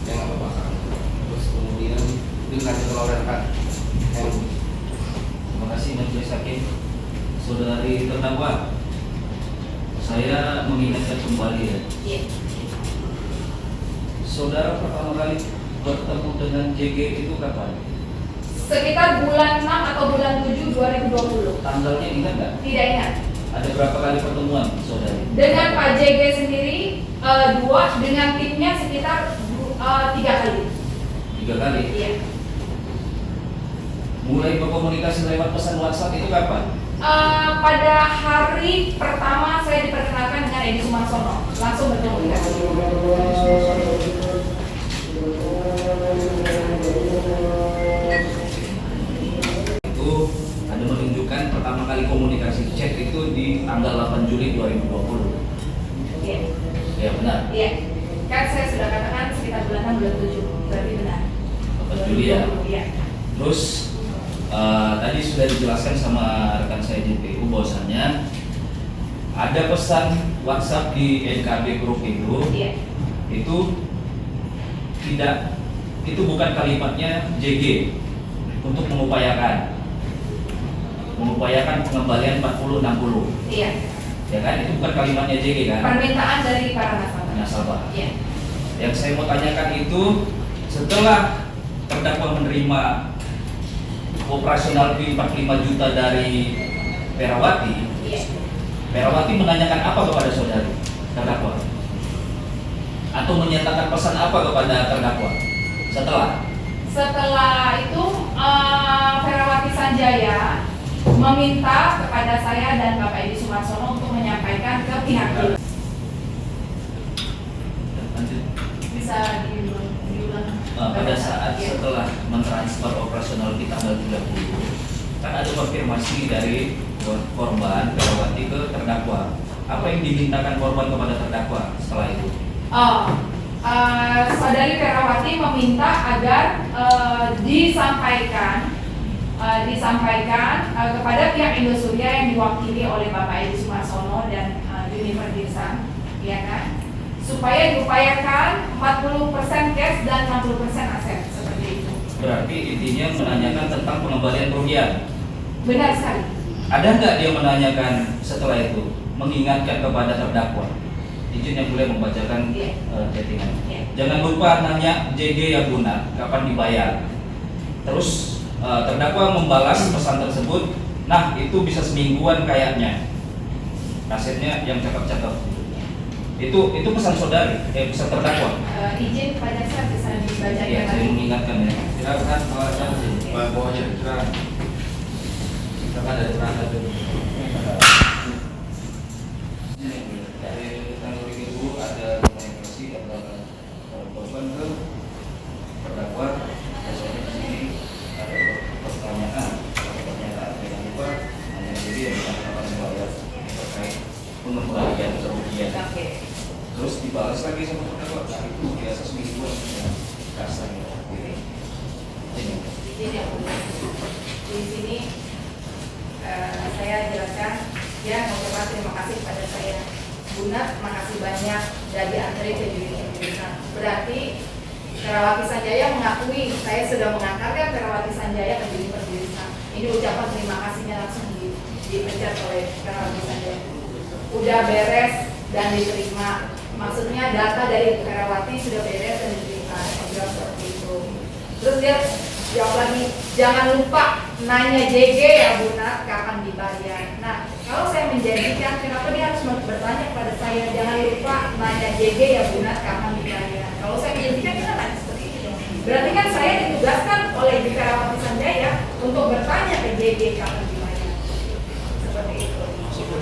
Saya nggak permasalahan. Terus kemudian nanti kalau kan, Terima kasih Majelis Hakim. Saudari terdakwa, saya mengingatkan kembali ya. Iya. Saudara pertama kali bertemu dengan JG itu kapan? Sekitar bulan 6 atau bulan 7 2020. Tanggalnya ingat nggak? Tidak ingat. Ada berapa kali pertemuan, saudari? Dengan Pak JG sendiri 2, dengan timnya sekitar 3 kali. 3 kali. Iya. Mulai berkomunikasi lewat pesan WhatsApp itu kapan? Pada hari pertama saya diperkenalkan dengan Edi Sumarsono, langsung berkomunikasi. Itu ada menunjukkan pertama kali komunikasi chat itu di tanggal 8 Juli 2020. Iya. Ya benar. Iya. Kan saya sudah katakan sekitar bulan 6 bulan 7, berarti benar. 8 Juli ya. Iya. Terus tadi sudah dijelaskan sama rekan saya JPU bahwasannya ada pesan WhatsApp di NKB Group itu, Iya. itu bukan kalimatnya JG untuk mengupayakan pengembalian 40-60, Iya. ya kan? Itu bukan kalimatnya JG kan? Permintaan dari para nasabah. Nasabah. Iya. Yang saya mau tanyakan itu setelah terdakwa menerima operasional fee 45 juta dari Ferawati, Iya. Ferawati menanyakan apa kepada saudari terdakwa? Atau menyatakan pesan apa kepada terdakwa? Setelah itu Ferawati Sanjaya meminta kepada saya dan Bapak Edi Sumarsono untuk menyampaikan ke pihak itu. Lanjut. Bisa diulang. Pada saat Iya. setelah mentransfer operasional di tanggal 30, kan ada konfirmasi dari korban Ferawati ke terdakwa. Apa yang dimintakan korban kepada terdakwa setelah itu? Saudari Ferawati meminta agar disampaikan kepada pihak Indosuria yang diwakili oleh Bapak Edi Sumarsono dan Juniper Dirsan, ya kan, supaya diupayakan 40% cash dan 60% aset seperti itu. Berarti intinya menanyakan tentang pengembalian kerugian. Benar sekali. Ada nggak dia menanyakan setelah itu, mengingatkan kepada terdakwa? Izin yang boleh membacakan Iya. chattingan. Iya. Jangan lupa nanya JG ya Buna, kapan dibayar. Terus terdakwa membalas pesan tersebut, nah itu bisa semingguan kayaknya. Asetnya yang cakep-cakep. Itu pesan saudari, pesan terdakwa. Izin Pak Jaksa bisa dibacakan Iya, saya lagi. mengingatkan ya. Silakan Pak Syamsi. Bawahnya, silakan. Silakan dari perangkat dulu. Dari tanggal itu ada korban ke terdakwa. Seperti di sini ada pertanyaan yang lupa hanya jadi yang akan membayar terkait pengembalian kerugian. Terus dibalas lagi sama terdakwa. Nah, itu biasa semingguan kasarnya. Di sini saya jelaskan, ya mengucapkan terima kasih kepada saya. Buna, makasih banyak dari antri ke unit pemeriksaan. Berarti Ferawati Sanjaya mengakui saya sudah mengantarkan Ferawati Sanjaya ke unit pemeriksaan. Ini ucapan terima kasihnya langsung dipecat oleh Ferawati Sanjaya. Udah beres dan diterima. Maksudnya data dari Ferawati sudah beres dan diterima. Dia seperti itu. Terus dia jawab lagi, jangan lupa nanya JG ya Buna, kapan dibayar. Nah, kalau saya menjanjikan, kenapa dia harus bertanya kepada saya, jangan lupa nanya JG ya Buna, kapan dibayar. Kalau saya menjanjikan, kita nanya seperti itu. Berarti kan saya ditugaskan oleh Ibu Ferawati Sanjaya untuk bertanya ke JG kapan dibayar. Seperti itu.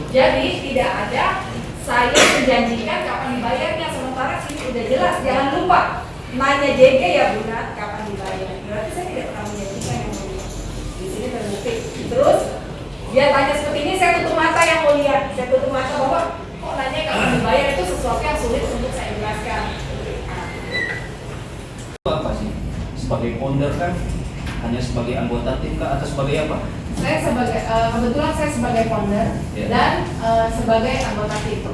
Jadi tidak ada saya menjanjikan kapan dibayarnya, sementara sini udah jelas, jangan lupa nanya JG ya Buna, kapan dibayar. Berarti saya tidak pernah menjanjikan yang mulia. Di sini terbukti. Terus dia tanya seperti ini, saya tutup mata yang mulia. Saya tutup mata bahwa kok nanya kapan dibayar itu sesuatu yang sulit untuk saya jelaskan. Apa sih? Sebagai founder kan hanya sebagai anggota tim kah atau sebagai apa? Saya sebagai kebetulan saya sebagai founder dan sebagai anggota tim.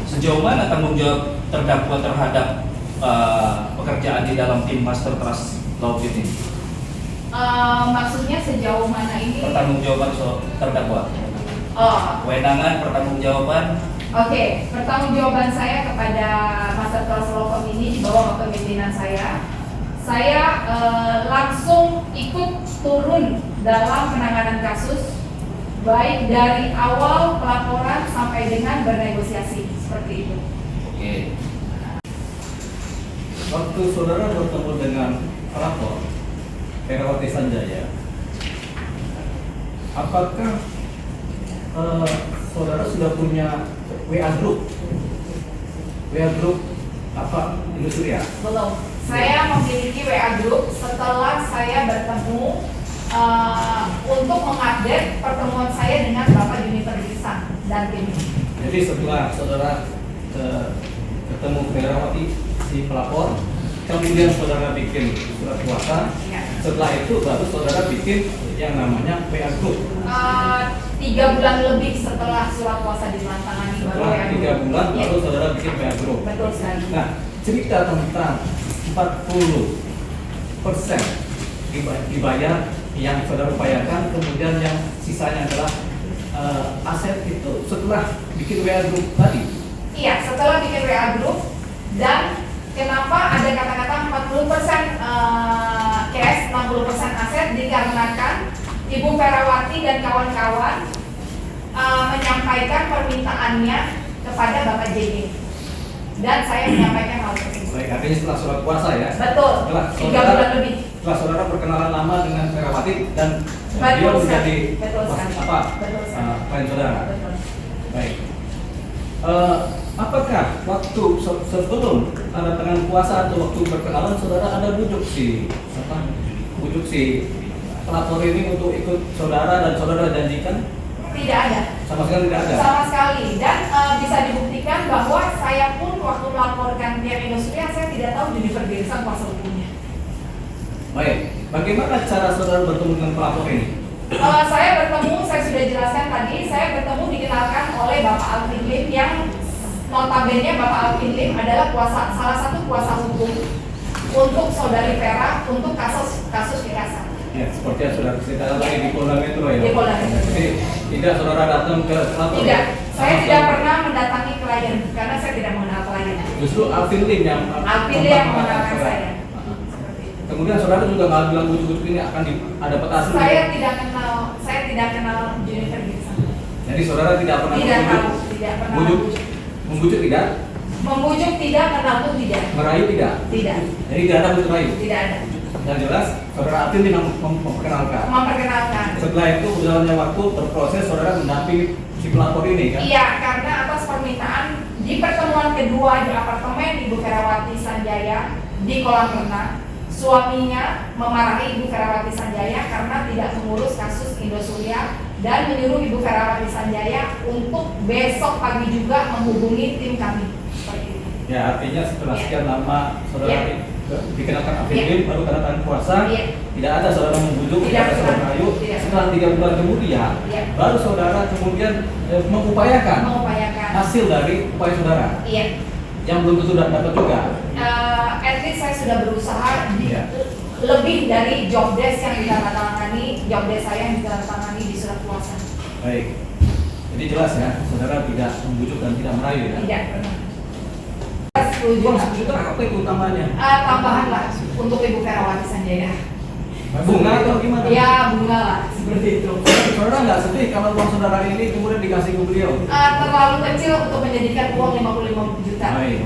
Sejauh mana tanggung jawab terdakwa terhadap pekerjaan di dalam tim Master Trust Laut ini? Maksudnya sejauh mana ini? Pertanggungjawaban terdakwa. Kewenangan pertanggungjawaban. Oke, pertanggungjawaban saya kepada Master Trust Law ini di bawah kepemimpinan saya. Saya langsung ikut turun dalam penanganan kasus, baik dari awal pelaporan sampai dengan bernegosiasi seperti itu. Oke. Waktu saudara bertemu dengan pelapor Ferawati Sanjaya, apakah saudara sudah punya WA group apa Industria? Belum. Saya memiliki WA group setelah saya bertemu untuk mengupdate pertemuan saya dengan Bapak Juniper Gisan dan tim. Jadi setelah saudara ketemu Ferawati si pelapor, kemudian saudara bikin surat kuasa. Ya. Setelah itu baru saudara bikin yang namanya WA group. 3 bulan lebih setelah surat kuasa ditandatangani baru Setelah 3 bulan Ya. baru saudara bikin WA group. Betul sekali. Nah, cerita tentang 40% dibayar yang saudara upayakan, kemudian yang sisanya adalah aset itu setelah bikin WA group tadi. Iya, setelah bikin WA group. Dan kenapa ada kata-kata 40% cash, 60% aset, dikarenakan Ibu Ferawati dan kawan-kawan menyampaikan permintaannya kepada Bapak JG. Dan saya menyampaikan hal tersebut. Baik, artinya setelah surat kuasa ya. Betul. Setelah 3 bulan lebih. Setelah saudara berkenalan lama dengan Ferawati dan Betul dia sekali. menjadi Betul sekali. apa? Betul sekali. Klien saudara. Betul. Baik. Apakah waktu sebelum tanda tangan kuasa atau waktu berkenalan saudara ada bujuk si pelapor ini untuk ikut saudara dan saudara janjikan? Tidak ada. Sama sekali tidak ada. Sama sekali. Dan bisa dibuktikan bahwa saya pun waktu melaporkan pihak industri, saya tidak tahu Juniper Gisan kuasa hukumnya. Baik. Bagaimana cara saudara bertemu dengan pelapor ini? Saya bertemu, saya sudah jelaskan tadi, saya bertemu dikenalkan oleh Bapak Alvin Lim yang notabene Bapak Alvin Lim adalah salah satu kuasa hukum untuk saudari Vera untuk kasus kekerasan. Ya, seperti yang sudah ceritakan tadi di Polda Metro ya. Di Polda Metro. Jadi tidak saudara datang ke pelapor. Tidak, saya tidak pernah mendatangi klien karena saya tidak mengenal klien. Justru Alvin Lim yang mengenalkan saya. Kemudian saudara juga nggak bilang bujuk-bujuk ini akan ada petasan. Saya tidak kenal Juniper Gisan. Jadi saudara tidak pernah Tidak tahu, tidak pernah membujuk tidak, membujuk tidak, kenal pun tidak. merayu tidak. Tidak. Jadi tidak ada bujuk merayu. Tidak ada. Yang jelas saudara Alvin Lim memperkenalkan. Memperkenalkan. Setelah itu berjalannya waktu berproses saudara mendampingi si pelapor ini kan? Iya, karena atas permintaan di pertemuan kedua di apartemen Ibu Ferawati Sanjaya Sanjaya di kolam renang. Suaminya memarahi Ibu Ferawati Sanjaya karena tidak mengurus kasus Indosuria dan menyuruh Ibu Ferawati Sanjaya untuk besok pagi juga menghubungi tim kami. Seperti itu. Ya, artinya setelah sekian lama saudara dikenakan Iya. APD baru tanda tangan puasa, Iya. tidak ada saudara membujuk, Tidak tidak ada saudara pernah. merayu. Tidak. Setelah 3 bulan kemudian, Iya. baru saudara kemudian mengupayakan Mengupayakan. hasil dari upaya saudara Iya. yang belum tentu dapat juga. At least saya sudah berusaha Iya. lebih dari job desk yang ditandatangani, job desk saya yang ditandatangani di surat kuasa. Baik. Jadi jelas ya, saudara tidak membujuk dan tidak merayu ya. Tidak pernah. Setuju. Uang 1 juta apa itu utamanya? Tambahan lah untuk Ibu Ferawati Sanjaya. Bunga atau gimana? Ya, bunga lah, seperti itu. Saudara nggak sedih kalau uang saudara ini kemudian dikasih ke beliau? Terlalu kecil untuk menjadikan uang 55 juta. Baik.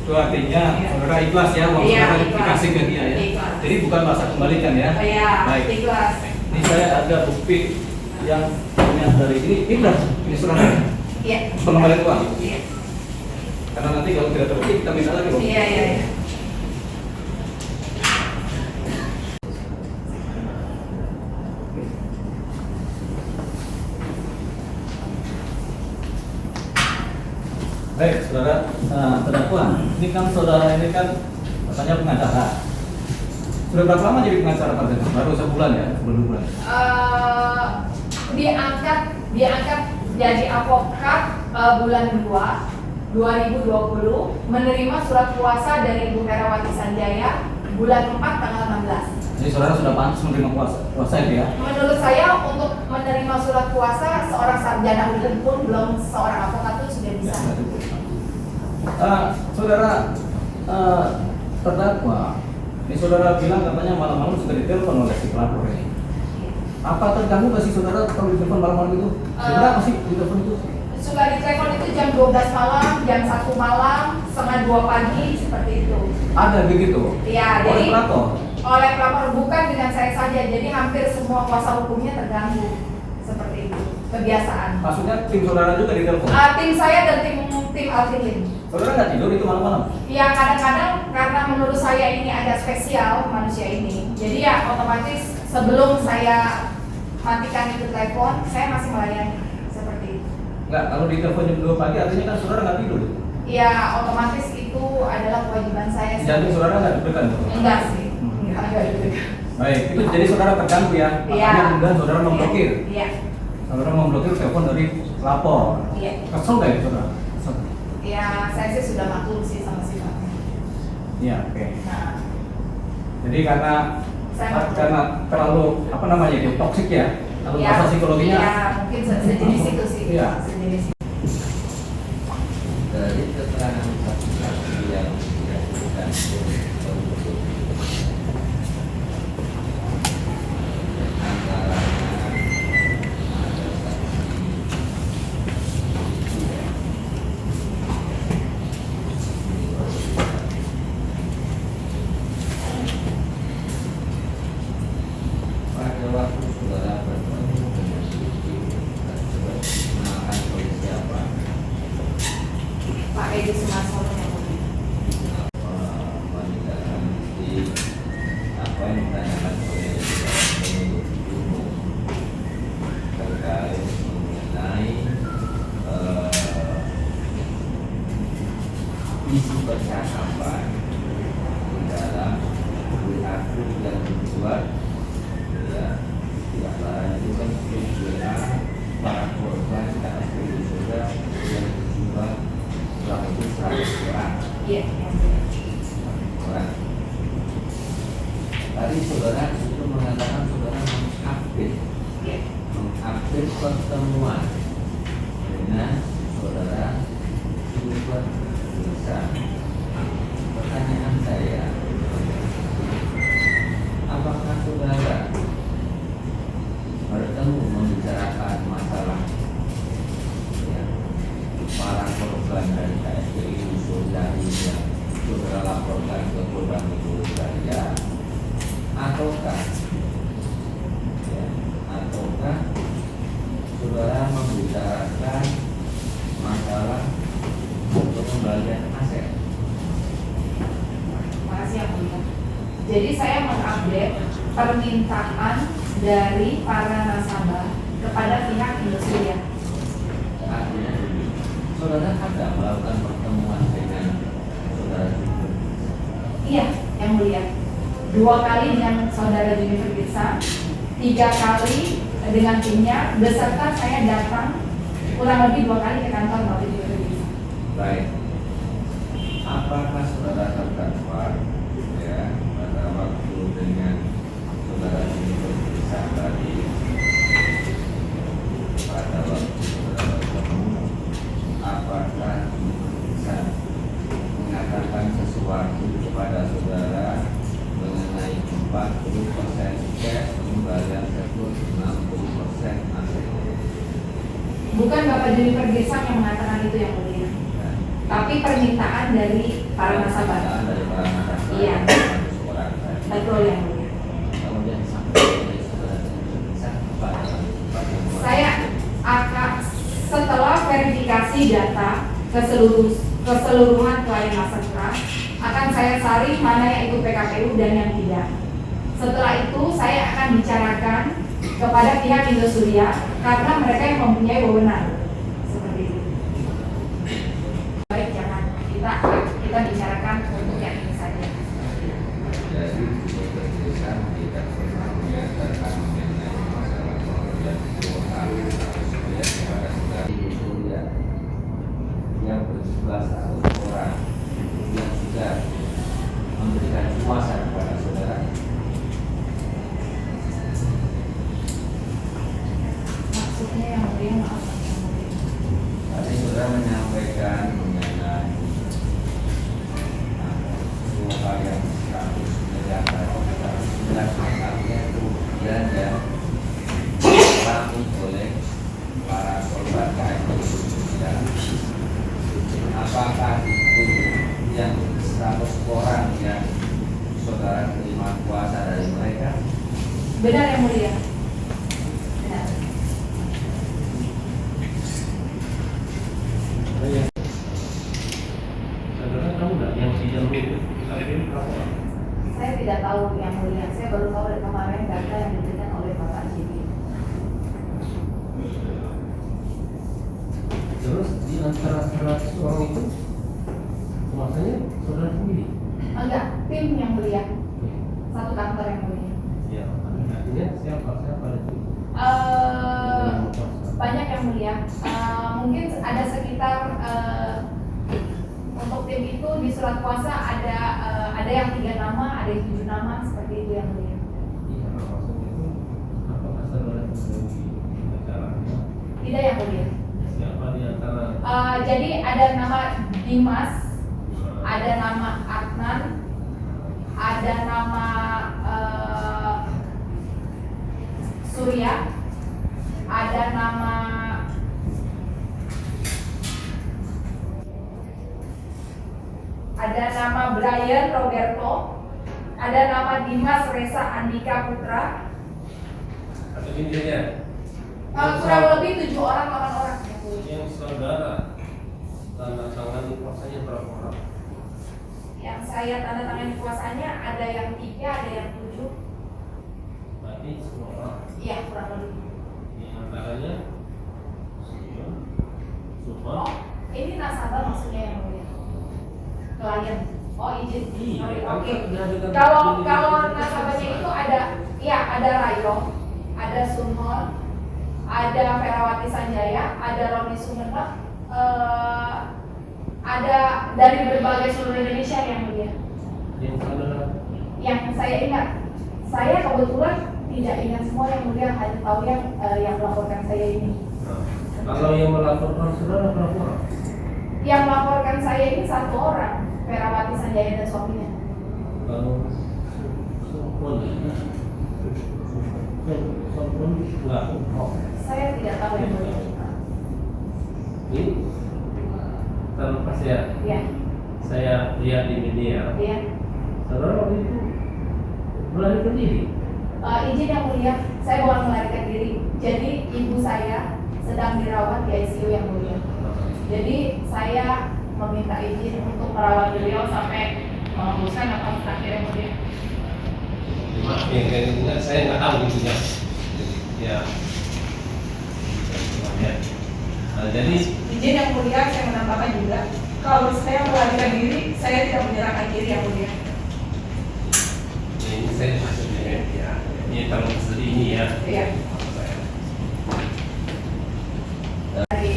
Itu artinya saudara ikhlas ya uang Iya, saudara ikhlas. dikasih ke dia ya. Ikhlas. Jadi bukan bahasa kembalikan ya. Iya, Baik. ikhlas. Ini saya ada bukti yang punya dari ini ikhlas. Ini saudara Iya. pengembalian uang. Iya. Karena nanti kalau tidak terbukti kita minta lagi loh. Iya, iya, iya. Baik, saudara terdakwa. Ini kan saudara ini kan katanya pengacara. Sudah berapa lama jadi pengacara Pak Zeno? Baru sebulan ya, sebulan. Diangkat jadi avokat bulan 2 2020, menerima surat kuasa dari Ibu Ferawati Sanjaya bulan 4 tanggal 16. Jadi saudara sudah pantas menerima kuasa itu ya? Menurut saya untuk menerima surat kuasa seorang sarjana hukum pun belum seorang avokat pun sudah bisa. Saudara terdakwa, ini saudara bilang katanya malam-malam sudah ditelepon oleh si pelapor ini. Apa terganggu nggak sih saudara kalau ditelepon malam-malam itu? Sebenarnya apa sih ditelepon itu? Suka ditelepon itu jam 12 malam, jam 1 malam, setengah 2 pagi, seperti itu. Ada begitu? Iya, Oleh jadi pelapor? oleh pelapor, bukan dengan saya saja, jadi hampir semua kuasa hukumnya terganggu. Seperti itu, kebiasaan. Maksudnya tim saudara juga ditelepon? Tim saya dan tim Alvin Lim. Saudara nggak tidur itu malam-malam? Ya kadang-kadang karena menurut saya ini agak spesial manusia ini. Jadi ya otomatis sebelum saya matikan itu telepon, saya masih melayani seperti itu. Nggak, kalau ditelepon jam 2 pagi artinya kan saudara nggak tidur? Ya otomatis itu adalah kewajiban saya. Jantung saudara nggak deg-degan? Enggak sih, enggak juga. Baik, itu jadi saudara terganggu ya? Iya. Makanya kemudian saudara memblokir? Iya. Saudara memblokir telepon dari pelapor? Iya. Kesel nggak ya saudara? Kesel. Ya saya sih sudah maklum sih sama sifatnya. Iya, oke. Nah, Jadi karena terlalu apa namanya itu toksik ya, kalau ya, bahasa psikologinya. ya mungkin sejenis itu sih. Iya. Sejenis itu. Dari keterangan saksi-saksi yang dilakukan antara ada pada waktu saudara bertemu dengan Suci tersebut mengenalkan polisi apa? Pak Edi Sumarsono yang mulia. Menindaklanjuti apa yang ditanyakan oleh penuntut umum terkait mengenai isi percakapan di dalam WA group yang dibuat ya tidak lain itu kan grup WA para korban KSP juga yang dibuat kurang lebih 100 orang. Iya. Orang. Tadi saudara itu mengatakan saudara mengupdate Iya. pertemuan dengan saudara Gilbert Bisa. Pertanyaan saya, apakah saudara bertemu membicarakan masalah ya, para korban dari KSPI Sodari yang saudara laporkan ke Polda Metro Jaya, ataukah saudara membicarakan masalah pengembalian aset kasih yang mulia. Jadi saya mengupdate permintaan dari para nasabah kepada pihak Indosuria. Artinya, saudara ada melakukan pertemuan dengan saudara? Iya, yang mulia. 2 kali dengan saudara Jennifer Gisa, 3 kali dengan timnya, beserta saya datang kurang lebih 2 kali ke kantor Bapak Jennifer Gisa. Baik. Apakah saudara terdakwa ya pada waktu dengan saudara Jennifer Gisa tadi, pada waktu saudara bertemu, apakah bisa mengatakan sesuatu kepada saudara mengenai 40% cash, pengembalian tersebut 60% ACC? Bukan Bapak Jennifer Gisa yang mengatakan itu yang mulia, tapi permintaan dari para nasabah. Dari para nasabah. Iya. Orang tadi. Betul yang mulia. Kemudian disampaikan oleh saudara Jennifer Gisa kepada Saya akan setelah verifikasi data keseluruhan klien nasabah, akan saya saring mana yang ikut PKPU dan yang tidak. Setelah itu saya akan bicarakan kepada pihak Indosuria karena mereka yang mempunyai wewenang seperti itu. Baik, jangan kita bicarakan untuk yang ini saja. Jadi Jennifer Gisa tidak pernah menyatakan mengenai masalah pengerjaan keuangan ya kepada saudara Indosuria yang berjumlah 100 orang yang sudah memberikan kuasa kepada saudara. Maksudnya yang mulia, maaf yang mulia. Tadi saudara menyampaikan mengenai semua hal yang 100 miliar artinya kerugian yang dialami oleh para korban KM. Apakah itu yang 100 orang yang saudara terima kuasa dari mereka? Benar yang mulia. Benar. Saudara tahu nggak yang sidang itu sampai berapa? Saya tidak tahu yang mulia. Saya baru tahu dari kemarin data yang diberikan oleh Bapak Jimmy. Terus di antara 100 orang itu kuasanya saudara sendiri? Enggak, tim yang mulia. Satu kantor yang mulia. Ya, artinya siapa itu? Banyak yang mulia. Mungkin ada sekitar untuk tim itu di surat kuasa ada yang 3 nama, ada yang 7 nama seperti itu yang mulia. Iya, maksudnya itu apakah saudara di acaranya? Tidak yang mulia. Siapa di antara? Jadi ada nama Dimas, ada nama Adnan, ada nama Surya, ada nama Brian Roberto, ada nama Dimas Reza Andika Putra. Atau intinya Kurang lebih 7 orang, 8 orang. yang saudara tanda tangan kuasanya berapa orang? Yang saya tanda tangan kuasanya ada yang 3, ada yang 7. Berarti semua orang. Iya, kurang lebih. Di antaranya Oh, ini nasabah maksudnya yang mulia. Klien. Oh, izin. Iya, Sorry, kan oke. sudah ada Kalau nasabahnya itu ada Rayo, ada Sunmol, ada Ferawati Sanjaya, ada Roni Sumenep, ada dari berbagai seluruh Indonesia yang mulia. yang saudara Yang saya ingat, saya kebetulan tidak ingat semua yang mulia, hanya tahu yang melaporkan saya ini. kalau yang melaporkan saudara berapa orang? Yang melaporkan saya ini 1 orang, Ferawati Sanjaya dan suaminya. Kalau Sopon enggak. Saya tidak tahu yang mulia. Ini terlepas ya, Ya, saya lihat di media, ya. saudara waktu itu melarikan diri. Izin yang mulia, saya bukan melarikan diri. Jadi ibu saya sedang dirawat di ICU yang mulia. Jadi saya meminta izin untuk merawat beliau sampai Bosan apa terakhir yang mulia? Maaf ya, saya nggak tahu itunya. Ya. Jadi Izin yang mulia, saya menambahkan juga, kalau saya melarikan diri, saya tidak menyerahkan diri yang mulia. ini saya maksudnya ya, ini terlalu sedih ini ya. Iya. Dari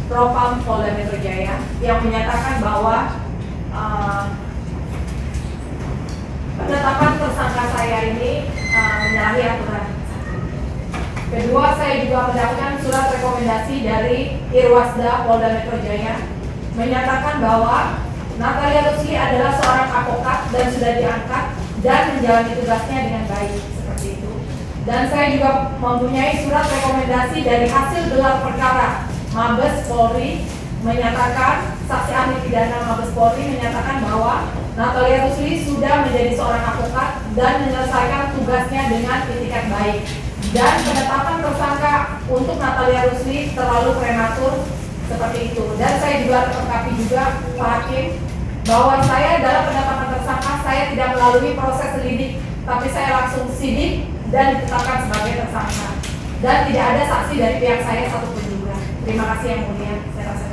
Propam Polda Metro Jaya yang menyatakan bahwa penetapan tersangka saya ini menyalahi aturan. Kedua, saya juga mendapatkan surat rekomendasi dari Irwasda Polda Metro Jaya menyatakan bahwa Natalia Rusli adalah seorang advokat dan sudah diangkat dan menjalani tugasnya dengan baik seperti itu. Dan saya juga mempunyai surat rekomendasi dari hasil gelar perkara Mabes Polri menyatakan, saksi ahli pidana Mabes Polri menyatakan bahwa Natalia Rusli sudah menjadi seorang advokat dan menyelesaikan tugasnya dengan itikat baik. Dan penetapan tersangka untuk Natalia Rusli terlalu prematur seperti itu. Dan saya juga terlengkapi juga Pak Hakim bahwa saya dalam penetapan tersangka saya tidak melalui proses lidik, tapi saya langsung sidik dan ditetapkan sebagai tersangka. Dan tidak ada saksi dari pihak saya satupun juga. Terima kasih yang mulia. Saya rasa.